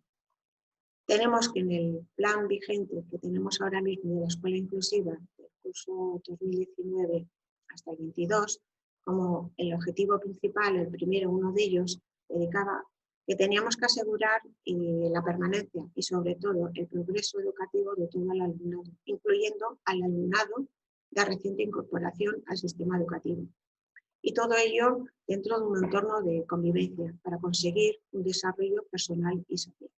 Tenemos que en el plan vigente que tenemos ahora mismo de la escuela inclusiva del curso 2019 hasta el 22, como el objetivo principal, el primero, uno de ellos, dedicaba que teníamos que asegurar la permanencia y sobre todo el progreso educativo de todo el alumnado, incluyendo al alumnado de reciente incorporación al sistema educativo. Y todo ello dentro de un entorno de convivencia para conseguir un desarrollo personal y social.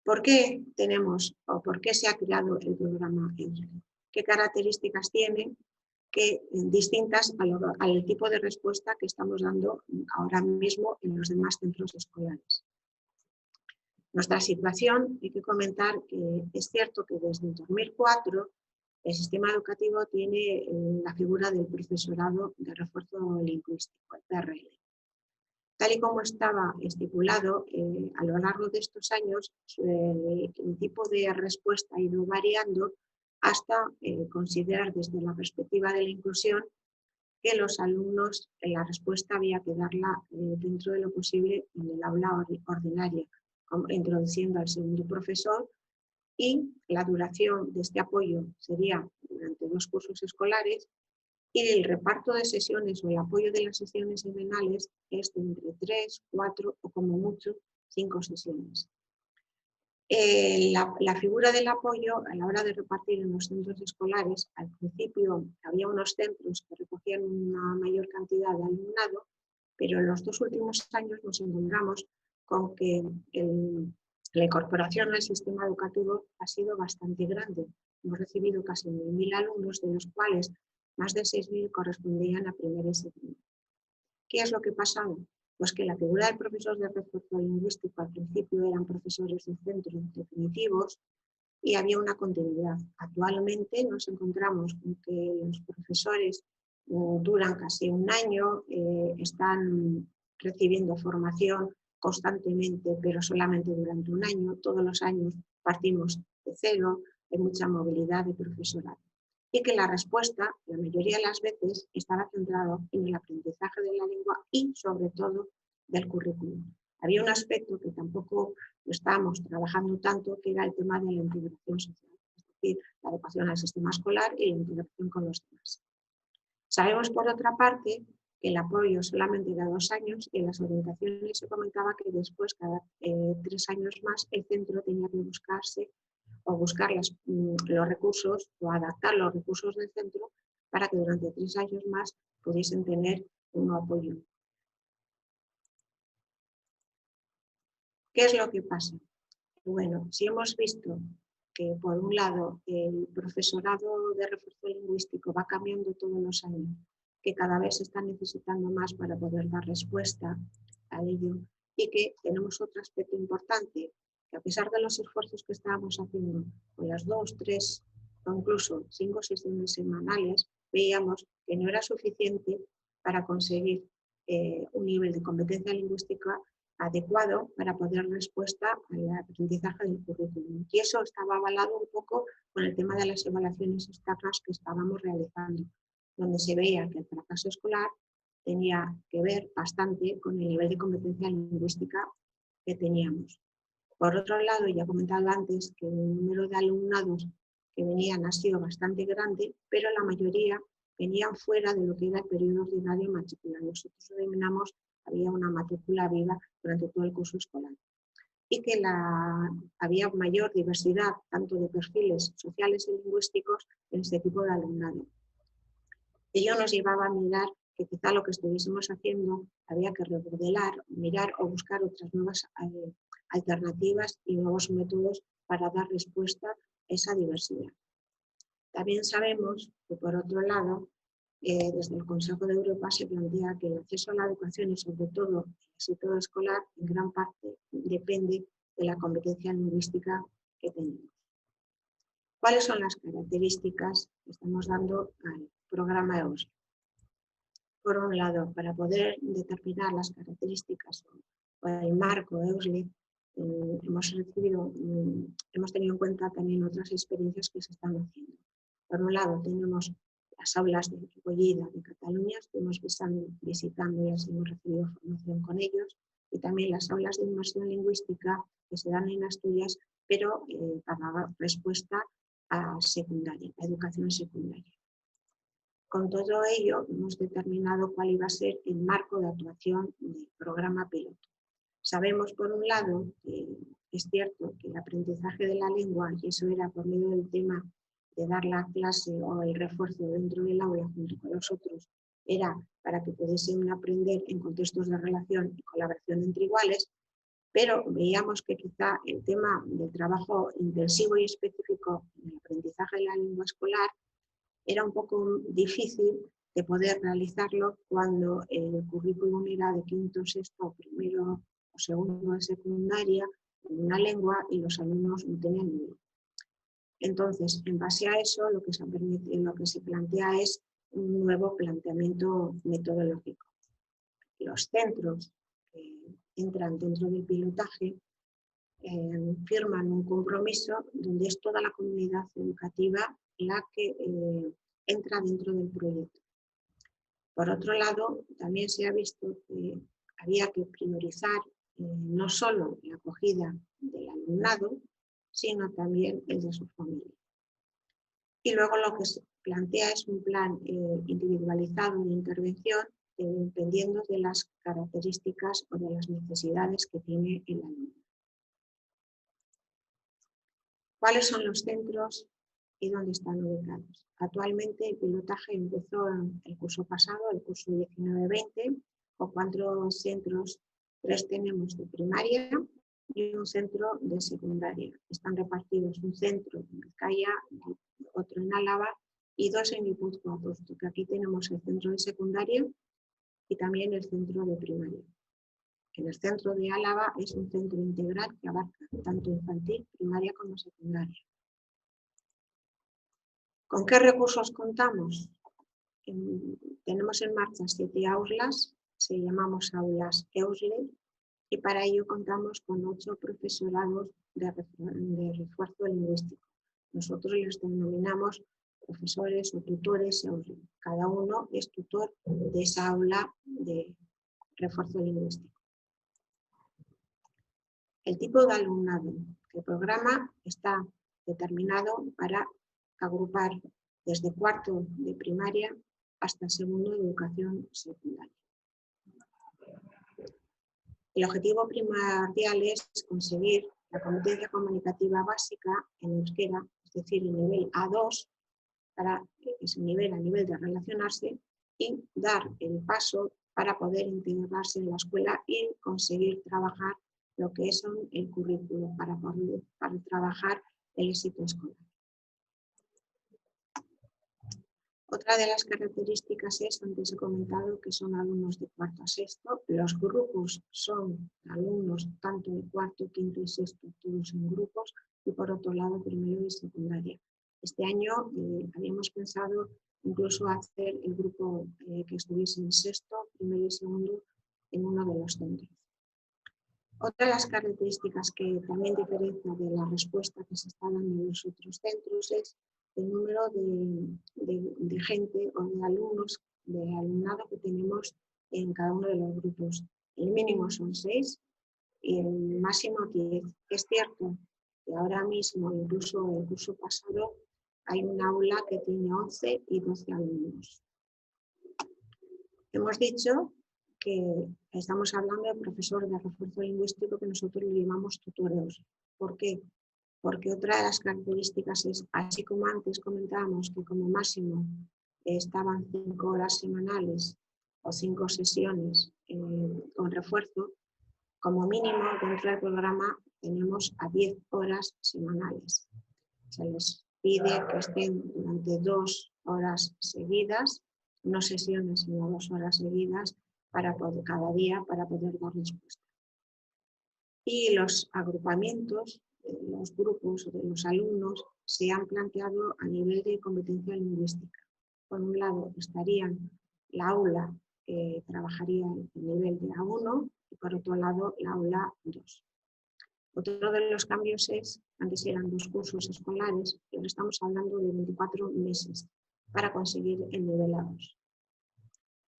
¿Por qué tenemos o por qué se ha creado el programa EUSLE? ¿Qué características tiene distintas al tipo de respuesta que estamos dando ahora mismo en los demás centros escolares? Nuestra situación, hay que comentar que es cierto que desde el 2004 el sistema educativo tiene la figura del profesorado de refuerzo lingüístico, el PRL. Tal y como estaba estipulado, a lo largo de estos años, el tipo de respuesta ha ido variando hasta considerar desde la perspectiva de la inclusión que los alumnos, la respuesta había que darla dentro de lo posible en el aula ordinaria, introduciendo al segundo profesor, y la duración de este apoyo sería durante 2 cursos escolares, y el reparto de sesiones o el apoyo de las sesiones semanales es de entre 3, 4 o como mucho 5 sesiones. La figura del apoyo a la hora de repartir en los centros escolares, al principio había unos centros que recogían una mayor cantidad de alumnado, pero en los 2 últimos años nos encontramos con que la incorporación al sistema educativo ha sido bastante grande. Hemos recibido casi 9.000 alumnos, de los cuales más de 6.000 correspondían a primera y segunda. ¿Qué es lo que ha pasado? Pues que la figura del profesor de refuerzo lingüístico al principio eran profesores de centros definitivos y había una continuidad. Actualmente nos encontramos con que los profesores duran casi un año, están recibiendo formación constantemente, pero solamente durante un año. Todos los años partimos de cero, hay mucha movilidad de profesorado. Y que la respuesta, la mayoría de las veces, estaba centrada en el aprendizaje de la lengua y, sobre todo, del currículum. Había un aspecto que tampoco lo estábamos trabajando tanto, que era el tema de la integración social, es decir, la adecuación al sistema escolar y la integración con los demás. Sabemos, por otra parte, que el apoyo solamente era 2 años y en las orientaciones se comentaba que después, cada 3 años más, el centro tenía que buscarse o buscar los recursos o adaptar los recursos del centro para que durante 3 años más pudiesen tener un apoyo. ¿Qué es lo que pasa? Bueno, si hemos visto que por un lado el profesorado de refuerzo lingüístico va cambiando todos los años, que cada vez se está necesitando más para poder dar respuesta a ello, y que tenemos otro aspecto importante, que a pesar de los esfuerzos que estábamos haciendo con las 2, 3 o incluso 5 sesiones semanales, veíamos que no era suficiente para conseguir un nivel de competencia lingüística adecuado para poder dar respuesta al aprendizaje del currículum. Y eso estaba avalado un poco con el tema de las evaluaciones externas que estábamos realizando, donde se veía que el fracaso escolar tenía que ver bastante con el nivel de competencia lingüística que teníamos. Por otro lado, ya he comentado antes que el número de alumnados que venían ha sido bastante grande, pero la mayoría venían fuera de lo que era el periodo ordinario de matrícula. Nosotros denominamos había una matrícula viva durante todo el curso escolar. Y que había mayor diversidad tanto de perfiles sociales y lingüísticos en este tipo de alumnado. Ello nos llevaba a mirar que quizá lo que estuviésemos haciendo había que remodelar, mirar o buscar otras nuevas alternativas y nuevos métodos para dar respuesta a esa diversidad. También sabemos que, por otro lado, desde el Consejo de Europa se plantea que el acceso a la educación y sobre todo el éxito escolar en gran parte depende de la competencia lingüística que tenemos. ¿Cuáles son las características que estamos dando al programa EOSLE? Por un lado, para poder determinar las características o el marco EOSLE, hemos tenido en cuenta también otras experiencias que se están haciendo. Por un lado, tenemos las aulas de Recollida de Cataluña, estuvimos visitando y hemos recibido formación con ellos, y también las aulas de inmersión lingüística que se dan en Asturias, pero para dar respuesta a secundaria, a educación secundaria. Con todo ello, hemos determinado cuál iba a ser el marco de actuación del programa piloto. Sabemos, por un lado, que es cierto que el aprendizaje de la lengua, y eso era por medio del tema de dar la clase o el refuerzo dentro del aula junto con los otros, era para que pudiesen aprender en contextos de relación y colaboración entre iguales, pero veíamos que quizá el tema del trabajo intensivo y específico en el aprendizaje de la lengua escolar era un poco difícil de poder realizarlo cuando el currículum era de quinto, sexto, primero o segundo de secundaria en una lengua y los alumnos no tenían nivel. Entonces, en base a eso, lo que se plantea es un nuevo planteamiento metodológico. Los centros que entran dentro del pilotaje firman un compromiso donde es toda la comunidad educativa la que entra dentro del proyecto. Por otro lado, también se ha visto que había que priorizar no solo la acogida del alumnado, sino también el de su familia. Y luego lo que se plantea es un plan individualizado de intervención dependiendo de las características o de las necesidades que tiene el alumno. ¿Cuáles son los centros y dónde están ubicados? Actualmente el pilotaje empezó en el curso pasado, el curso 19-20, con 4 centros, 3 tenemos de primaria y un centro de secundaria. Están repartidos un centro en Vizcaya, otro en Álava y 2 en Guipúzcoa, puesto que aquí tenemos el centro de secundaria y también el centro de primaria. En el centro de Álava es un centro integral que abarca tanto infantil, primaria como secundaria. ¿Con qué recursos contamos? Tenemos en marcha 7 aulas, se llamamos aulas EOSLE, y para ello contamos con 8 profesorados de refuerzo lingüístico. Nosotros les denominamos profesores o tutores EOSLE. Cada uno es tutor de esa aula de refuerzo lingüístico. El tipo de alumnado. El programa está determinado para agrupar desde cuarto de primaria hasta segundo de educación secundaria. El objetivo primordial es conseguir la competencia comunicativa básica en euskera, es decir, el nivel A2, para ese nivel a nivel de relacionarse, y dar el paso para poder integrarse en la escuela y conseguir trabajar lo que es el currículo para trabajar el éxito escolar. Otra de las características es, antes he comentado, que son alumnos de cuarto a sexto. Los grupos son alumnos tanto de cuarto, quinto y sexto, todos en grupos, y por otro lado primero y secundaria. Este año habíamos pensado incluso hacer el grupo que estuviese en sexto, primero y segundo en uno de los centros. Otra de las características que también diferencia de la respuesta que se está dando en los otros centros es el número de gente o de alumnos, de alumnado que tenemos en cada uno de los grupos. El mínimo son 6 y el máximo 10. Es cierto que ahora mismo, incluso el curso pasado, hay un aula que tiene 11 y 12 alumnos. Hemos dicho que estamos hablando de profesor de refuerzo lingüístico que nosotros le llamamos tutoreos. ¿Por qué? Porque otra de las características es, así como antes comentábamos que como máximo estaban 5 horas semanales o 5 sesiones con refuerzo, como mínimo dentro del programa tenemos a 10 horas semanales. Se les pide que estén durante 2 horas seguidas, no sesiones, sino 2 horas seguidas para poder, cada día para poder dar respuesta. Y los agrupamientos, los grupos de los alumnos se han planteado a nivel de competencia lingüística. Por un lado estarían la aula que trabajaría en el nivel de A1 y por otro lado la aula 2. Otro de los cambios es, antes eran 2 cursos escolares, y ahora estamos hablando de 24 meses para conseguir el nivel A2.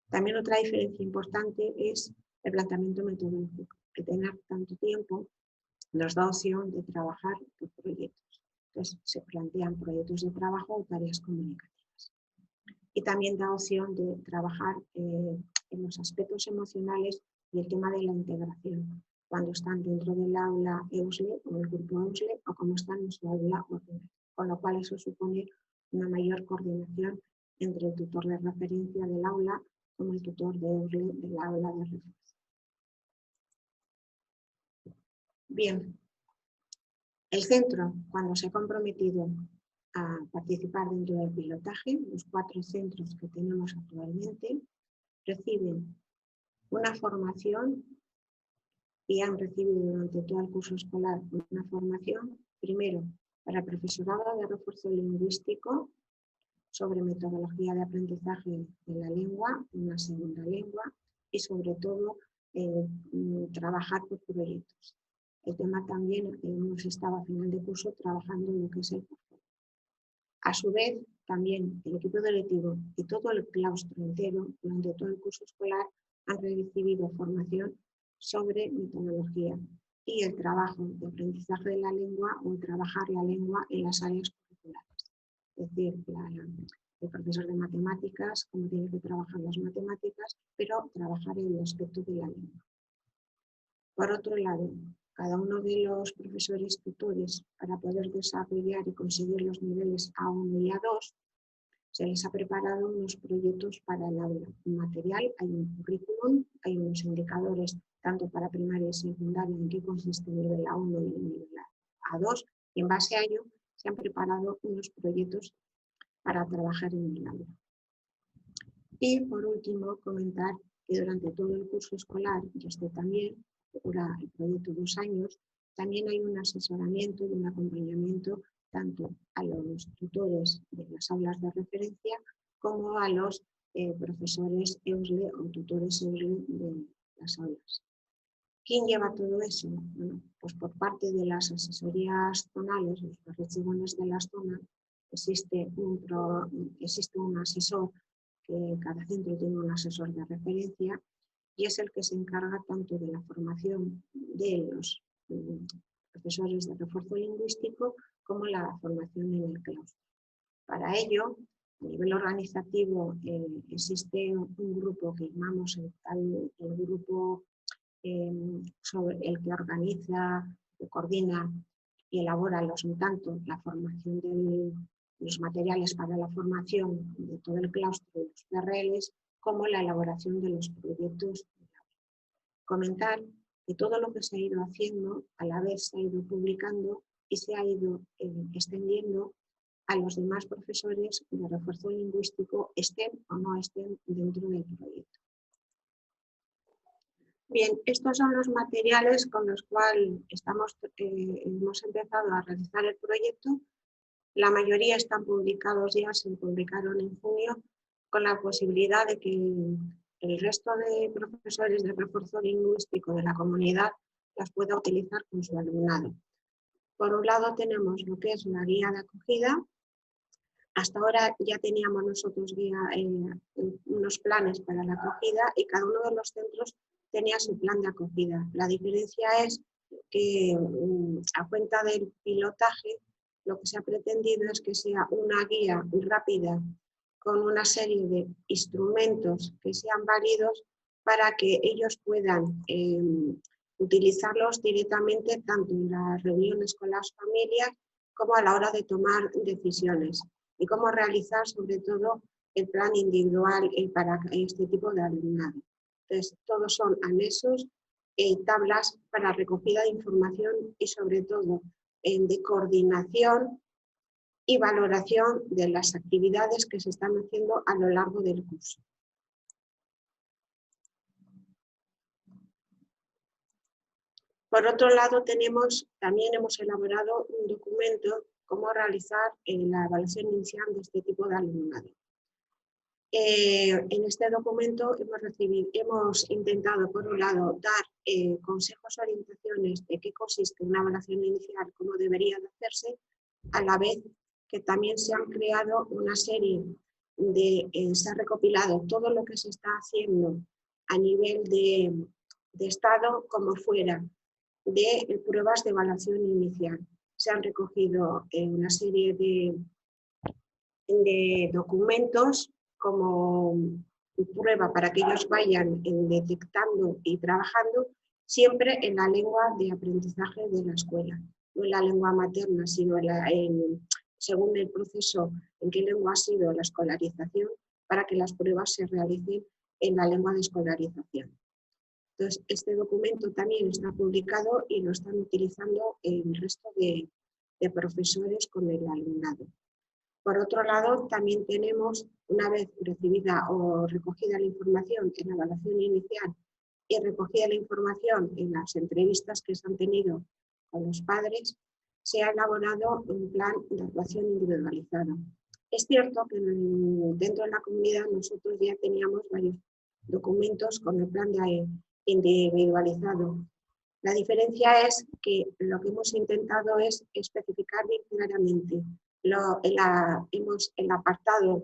También otra diferencia importante es el planteamiento metodológico, que tener tanto tiempo nos da opción de trabajar por proyectos. Entonces se plantean proyectos de trabajo o tareas comunicativas. Y también da opción de trabajar en los aspectos emocionales y el tema de la integración, cuando están dentro del aula EUSLE o el grupo EUSLE o como están en su aula ordinaria. Con lo cual eso supone una mayor coordinación entre el tutor de referencia del aula como el tutor de EUSLE del aula de refuerzo. Bien, el centro, cuando se ha comprometido a participar dentro del pilotaje, los 4 centros que tenemos actualmente reciben una formación y han recibido durante todo el curso escolar una formación, primero para el profesorado de refuerzo lingüístico sobre metodología de aprendizaje de la lengua, una segunda lengua y sobre todo trabajar por proyectos. El tema también, hemos estado a final de curso trabajando en lo que es el portfolio. A su vez, también el equipo directivo y todo el claustro entero durante todo el curso escolar han recibido formación sobre metodología y el trabajo de aprendizaje de la lengua o trabajar la lengua en las áreas curriculares. Es decir, el profesor de matemáticas, cómo tiene que trabajar las matemáticas, pero trabajar en el aspecto de la lengua. Por otro lado, cada uno de los profesores tutores, para poder desarrollar y conseguir los niveles A1 y A2, se les ha preparado unos proyectos para el aula. Un material, hay un currículum, hay unos indicadores tanto para primaria y secundaria en qué consiste el nivel A1 y el nivel A2, y en base a ello se han preparado unos proyectos para trabajar en el aula. Y por último, comentar que durante todo el curso escolar, y este también, dura el proyecto 2 años, también hay un asesoramiento y un acompañamiento tanto a los tutores de las aulas de referencia como a los profesores EUSLE o tutores EUSLE de las aulas. ¿Quién lleva todo eso? Bueno, pues por parte de las asesorías zonales, los archivos de las zonas, existe un asesor, que cada centro tiene un asesor de referencia y es el que se encarga tanto de la formación de los profesores de refuerzo lingüístico como la formación en el claustro. Para ello, a nivel organizativo, existe un grupo que llamamos el grupo sobre el que organiza, que coordina y elabora tanto la formación de los materiales para la formación de todo el claustro de los PRLs como la elaboración de los proyectos. Comentar que todo lo que se ha ido haciendo a la vez se ha ido publicando y se ha ido extendiendo a los demás profesores de refuerzo lingüístico, estén o no estén dentro del proyecto. Bien, estos son los materiales con los cuales hemos empezado a realizar el proyecto La mayoría están publicados ya, se publicaron en junio, con la posibilidad de que el resto de profesores de refuerzo lingüístico de la comunidad las pueda utilizar con su alumnado. Por un lado tenemos lo que es la guía de acogida. Hasta ahora ya teníamos nosotros unos planes para la acogida y cada uno de los centros tenía su plan de acogida. La diferencia es que a cuenta del pilotaje lo que se ha pretendido es que sea una guía rápida con una serie de instrumentos que sean válidos para que ellos puedan utilizarlos directamente tanto en las reuniones con las familias como a la hora de tomar decisiones y cómo realizar sobre todo el plan individual para este tipo de alumnado. Entonces, todos son anexos, tablas para recogida de información y sobre todo de coordinación y valoración de las actividades que se están haciendo a lo largo del curso. Por otro lado, también hemos elaborado un documento cómo realizar la evaluación inicial de este tipo de alumnado. En este documento hemos intentado, por un lado, dar consejos, orientaciones de qué consiste una evaluación inicial, cómo debería de hacerse, a la vez que también se han creado una serie se ha recopilado todo lo que se está haciendo a nivel de Estado como fuera de pruebas de evaluación inicial. Se han recogido una serie de documentos como prueba para que ellos vayan detectando y trabajando siempre en la lengua de aprendizaje de la escuela, no en la lengua materna, sino según el proceso en qué lengua ha sido la escolarización, para que las pruebas se realicen en la lengua de escolarización. Entonces, este documento también está publicado y lo están utilizando el resto de profesores con el alumnado. Por otro lado, también tenemos, una vez recibida o recogida la información en la evaluación inicial y recogida la información en las entrevistas que se han tenido con los padres, se ha elaborado un plan de actuación individualizado. Es cierto que dentro de la comunidad nosotros ya teníamos varios documentos con el plan de individualizado. La diferencia es que lo que hemos intentado es especificar bien claramente el apartado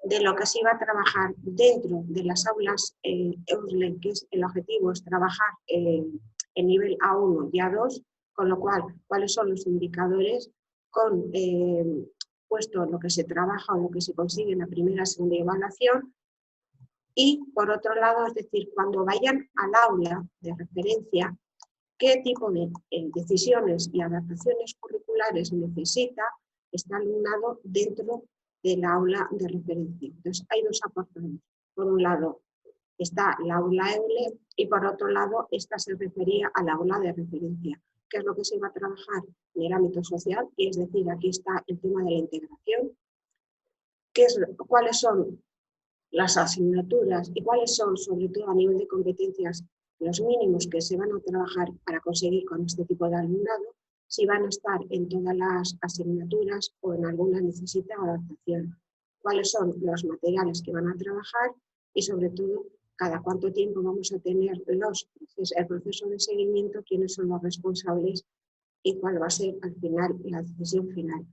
de lo que se iba a trabajar dentro de las aulas EUSLE, que es el objetivo es trabajar en nivel A1 y A2, con lo cual, cuáles son los indicadores con puesto lo que se trabaja o lo que se consigue en la primera y segunda evaluación. Y por otro lado, es decir, cuando vayan al aula de referencia, qué tipo de decisiones y adaptaciones curriculares necesita este alumnado dentro del aula de referencia. Entonces, hay dos apartados. Por un lado está la aula EULE y por otro lado esta se refería al aula de referencia, que es lo que se va a trabajar en el ámbito social, y es decir, aquí está el tema de la integración, cuáles son las asignaturas y cuáles son, sobre todo a nivel de competencias, los mínimos que se van a trabajar para conseguir con este tipo de alumnado, si van a estar en todas las asignaturas o en alguna necesita adaptación, cuáles son los materiales que van a trabajar y sobre todo cada cuánto tiempo vamos a tener el proceso de seguimiento, quiénes son los responsables y cuál va a ser al final la decisión final.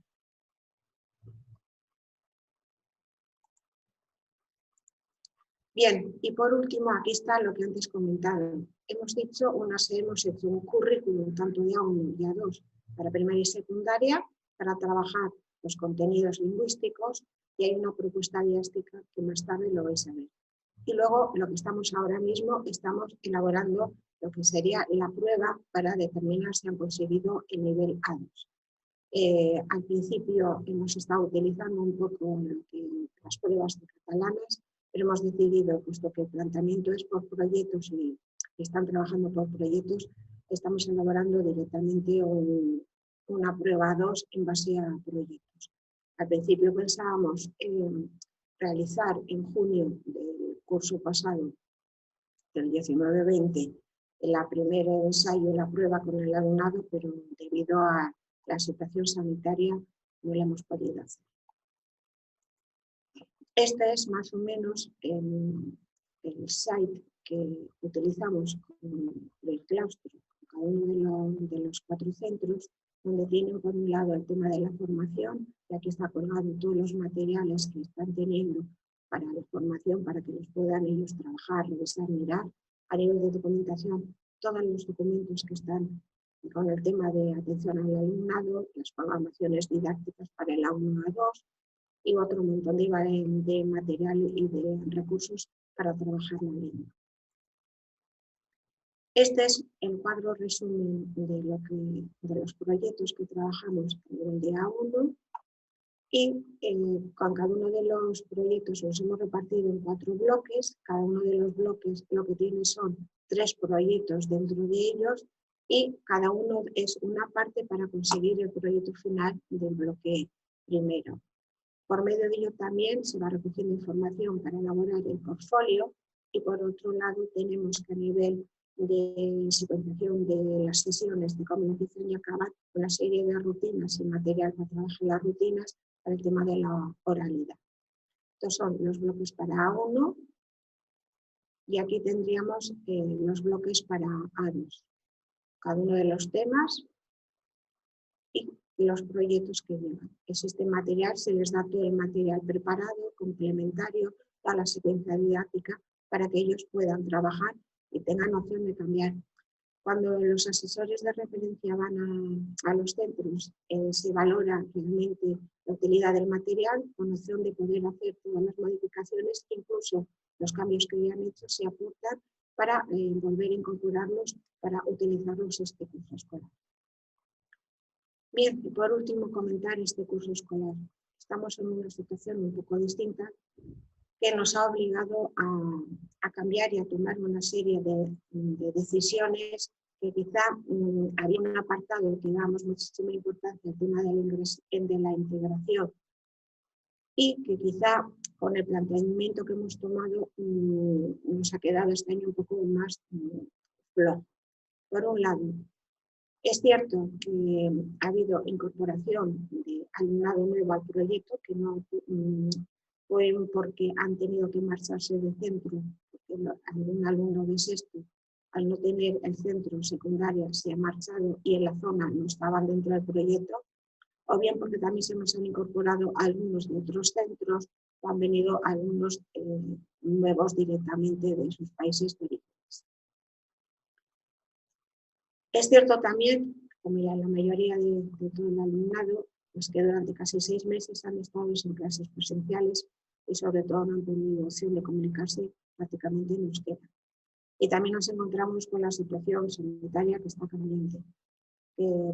Bien, y por último, aquí está lo que antes comentaba. Hemos hecho un currículum tanto de A1 y A2 para primaria y secundaria para trabajar los contenidos lingüísticos y hay una propuesta didáctica que más tarde lo vais a ver. Y luego, lo que estamos ahora mismo, estamos elaborando lo que sería la prueba para determinar si han conseguido el nivel A2. Al principio hemos estado utilizando un poco las pruebas de catalanas, pero hemos decidido, puesto que el planteamiento es por proyectos y están trabajando por proyectos, estamos elaborando directamente una prueba 2 en base a proyectos. Al principio pensábamos realizar en junio del curso pasado, del 19-20, el primer ensayo, la prueba con el alumnado, pero debido a la situación sanitaria no lo hemos podido hacer. Este es más o menos el site que utilizamos con el claustro, cada uno de los 4 centros, donde tienen por un lado el tema de la formación, y aquí está colgado todos los materiales que están teniendo para la formación, para que los puedan ellos trabajar, revisar, mirar. A nivel de documentación, todos los documentos que están con el tema de atención al alumnado, las programaciones didácticas para el A1 A2 y otro montón de material y de recursos para trabajar la lengua. Este es el cuadro resumen de los proyectos que trabajamos a nivel de A1 y con cada uno de los proyectos los hemos repartido en 4 bloques. Cada uno de los bloques lo que tiene son 3 proyectos dentro de ellos y cada uno es una parte para conseguir el proyecto final del bloque primero. Por medio de ello también se va recogiendo información para elaborar el portfolio y por otro lado tenemos que a nivel de secuenciación de las sesiones de cómo empiezan y acaban una serie de rutinas y material para trabajar las rutinas para el tema de la oralidad. Estos son los bloques para A1 y aquí tendríamos los bloques para A2. Cada uno de los temas y los proyectos que llevan. Existe material, se les da todo el material preparado, complementario, toda la secuencia didáctica para que ellos puedan trabajar y tengan opción de cambiar. Cuando los asesores de referencia van a los centros, se valora realmente la utilidad del material con opción de poder hacer todas las modificaciones, incluso los cambios que ya han hecho se aportan para volver a incorporarlos para utilizarlos este curso escolar. Bien, y por último comentar este curso escolar. Estamos en una situación un poco distinta que nos ha obligado a cambiar y a tomar una serie de decisiones que quizá había un apartado que dábamos muchísima importancia al tema de la integración y que quizá con el planteamiento que hemos tomado nos ha quedado este año un poco más flojo. Por un lado, es cierto que ha habido incorporación de alumnado nuevo al proyecto, que no fue porque han tenido que marcharse de centro, porque algún alumno de sexto, al no tener el centro secundario, se ha marchado y en la zona no estaban dentro del proyecto, o bien porque también se nos han incorporado alumnos de otros centros, o han venido alumnos nuevos directamente de sus países de origen. Es cierto también, como la mayoría de todo el alumnado, pues que durante casi 6 meses han estado en clases presenciales y sobre todo no han tenido opción de comunicarse prácticamente en euskera. Y también nos encontramos con la situación sanitaria que está cambiando.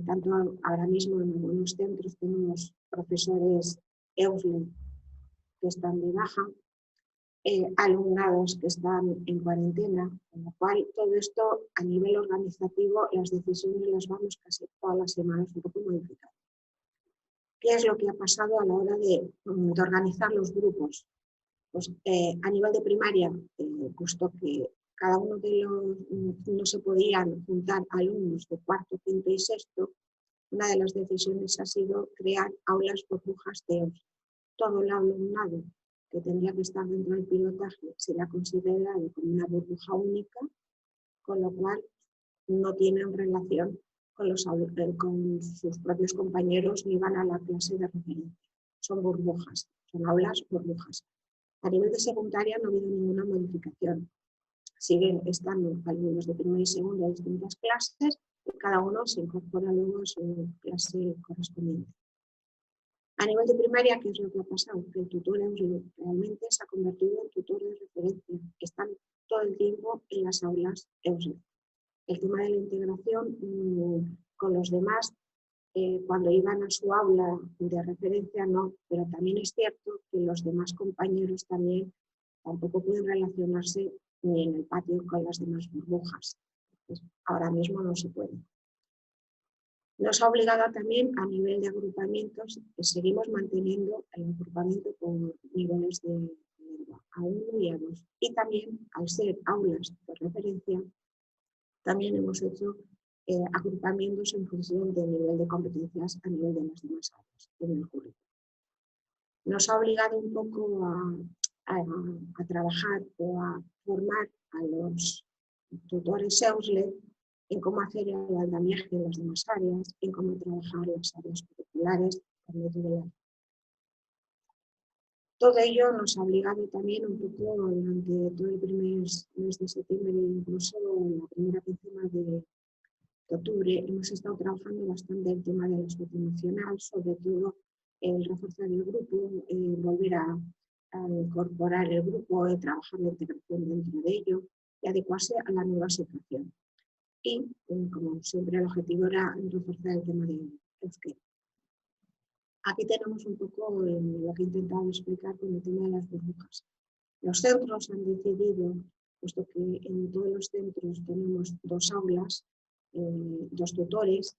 Tanto ahora mismo en algunos centros tenemos profesores EUSLE que están de baja, alumnados que están en cuarentena, con lo cual todo esto a nivel organizativo las decisiones las vamos casi todas las semanas un poco modificando. ¿Qué es lo que ha pasado a la hora de organizar los grupos? Pues a nivel de primaria, puesto que cada uno de los no se podían juntar alumnos de cuarto, quinto y sexto, una de las decisiones ha sido crear aulas burbujas de EUS. Todo el alumnado que tendría que estar dentro del pilotaje será considerado como una burbuja única, con lo cual no tienen relación con sus propios compañeros ni van a la clase de referencia. Son burbujas, son aulas burbujas. A nivel de secundaria no ha habido ninguna modificación. Siguen estando alumnos de primero y segundo en distintas clases y cada uno se incorpora luego a su clase correspondiente. A nivel de primaria, ¿qué es lo que ha pasado? Que el tutor realmente se ha convertido en tutor de referencia. Están todo el tiempo en las aulas EUSLE. El tema de la integración con los demás, cuando iban a su aula de referencia no, pero también es cierto que los demás compañeros también tampoco pueden relacionarse ni en el patio con las demás burbujas. Pues ahora mismo no se puede. Nos ha obligado también a nivel de agrupamientos, que seguimos manteniendo el agrupamiento por niveles de lengua A1 y A2. Y también, al ser aulas de referencia, también hemos hecho agrupamientos en función del nivel de competencias a nivel de las demás áreas en el currículum. Nos ha obligado un poco a trabajar o a formar a los tutores EUSLE en cómo hacer el andamiaje en las demás áreas, en cómo trabajar las áreas curriculares por medio de la... Todo ello nos ha obligado también un poco durante todo el primer mes de septiembre e incluso en la primera quincena de octubre hemos estado trabajando bastante el tema del aspecto emocional, sobre todo el reforzar el grupo, volver a incorporar el grupo, trabajar la integración dentro de ello y adecuarse a la nueva situación. Y, como siempre, el objetivo era reforzar el tema de euskera. Aquí tenemos un poco lo que he intentado explicar con el tema de las burbujas. Los centros han decidido, puesto que en todos los centros tenemos 2 aulas, 2 tutores,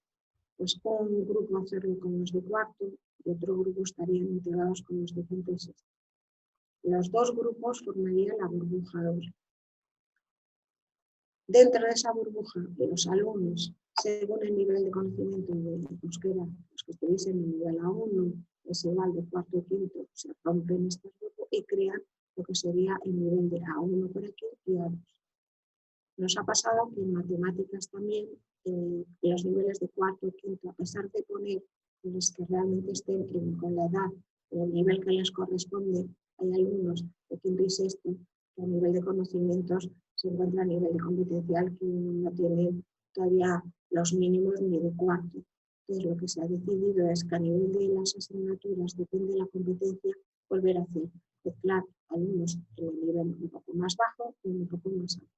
pues un grupo hacerlo con los de cuarto y otro grupo estarían integrados con los de quinto y sexto. Los 2 grupos formarían la burbuja doble. Dentro de esa burbuja, los alumnos, según el nivel de conocimiento de euskera, los que estuviesen en nivel A1, es igual de cuarto y quinto, se rompen estos grupos y crean lo que sería el nivel de A1 por aquí y A2. Nos ha pasado que en matemáticas también, los niveles de cuarto y quinto, a pesar de poner los que realmente estén con la edad, en el nivel que les corresponde, hay alumnos de quinto y sexto que a nivel de conocimientos se encuentra a nivel de competencial que no tiene todavía los mínimos ni de cuarto. Entonces lo que se ha decidido es que a nivel de las asignaturas, depende de la competencia, volver a hacer mezclar alumnos en el nivel un poco más bajo y un poco más alto.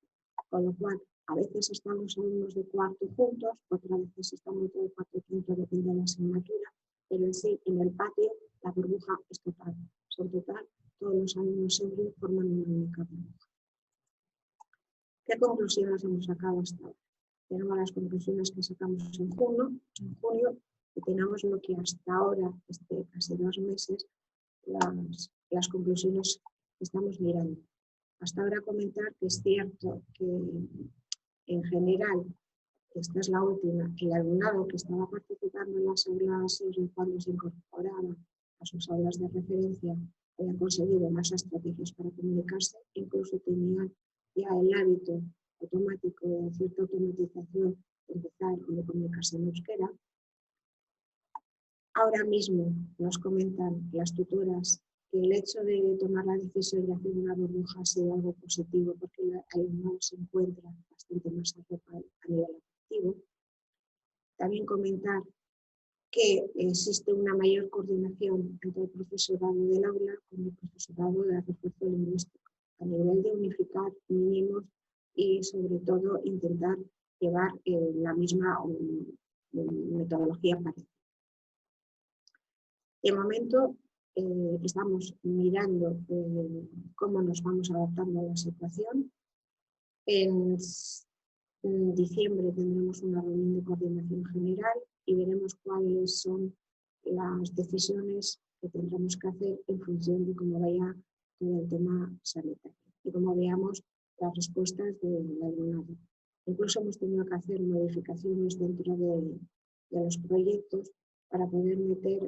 Con lo cual, a veces están los alumnos de cuarto juntos, otras veces están los de cuarto y quinto, depende de la asignatura, pero en sí, en el patio, la burbuja es total. Son total, todos los alumnos siempre forman una única burbuja. ¿Qué conclusiones hemos sacado hasta ahora? Tenemos las conclusiones que sacamos en junio, y tenemos lo que hasta ahora, casi 2 meses, las conclusiones que estamos mirando. Hasta ahora comentar que es cierto que en general, esta es la última, el alumnado que estaba participando en las aulas y cuando se incorporaba a sus aulas de referencia habían conseguido más estrategias para comunicarse, incluso tenían ya el hábito automático de cierta automatización de empezar con comunicarse en euskera. Ahora mismo nos comentan las tutoras que el hecho de tomar la decisión de hacer una burbuja ha sido algo positivo porque el alumnado se encuentra bastante más arropado a nivel afectivo. También comentar que existe una mayor coordinación entre el profesorado del aula con el profesorado de refuerzo lingüístico, a nivel de unificar mínimos y sobre todo intentar llevar la misma metodología parecida. De momento estamos mirando cómo nos vamos adaptando a la situación. En diciembre tendremos una reunión de coordinación general y veremos cuáles son las decisiones que tendremos que hacer en función de cómo vaya todo el tema sanitario y cómo veamos las respuestas del alumnado. Incluso hemos tenido que hacer modificaciones dentro de los proyectos para poder meter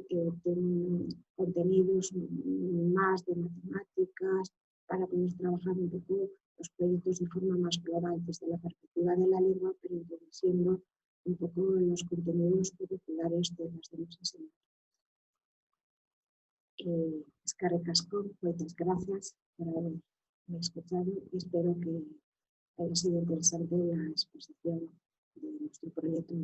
contenidos más de matemáticas, para poder trabajar un poco los proyectos de forma más global desde la perspectiva de la lengua, pero introduciendo un poco los contenidos curriculares de las demás asignaturas. Eskerrik asko, muchas gracias por haberme escuchado y espero que haya sido interesante la exposición de nuestro proyecto.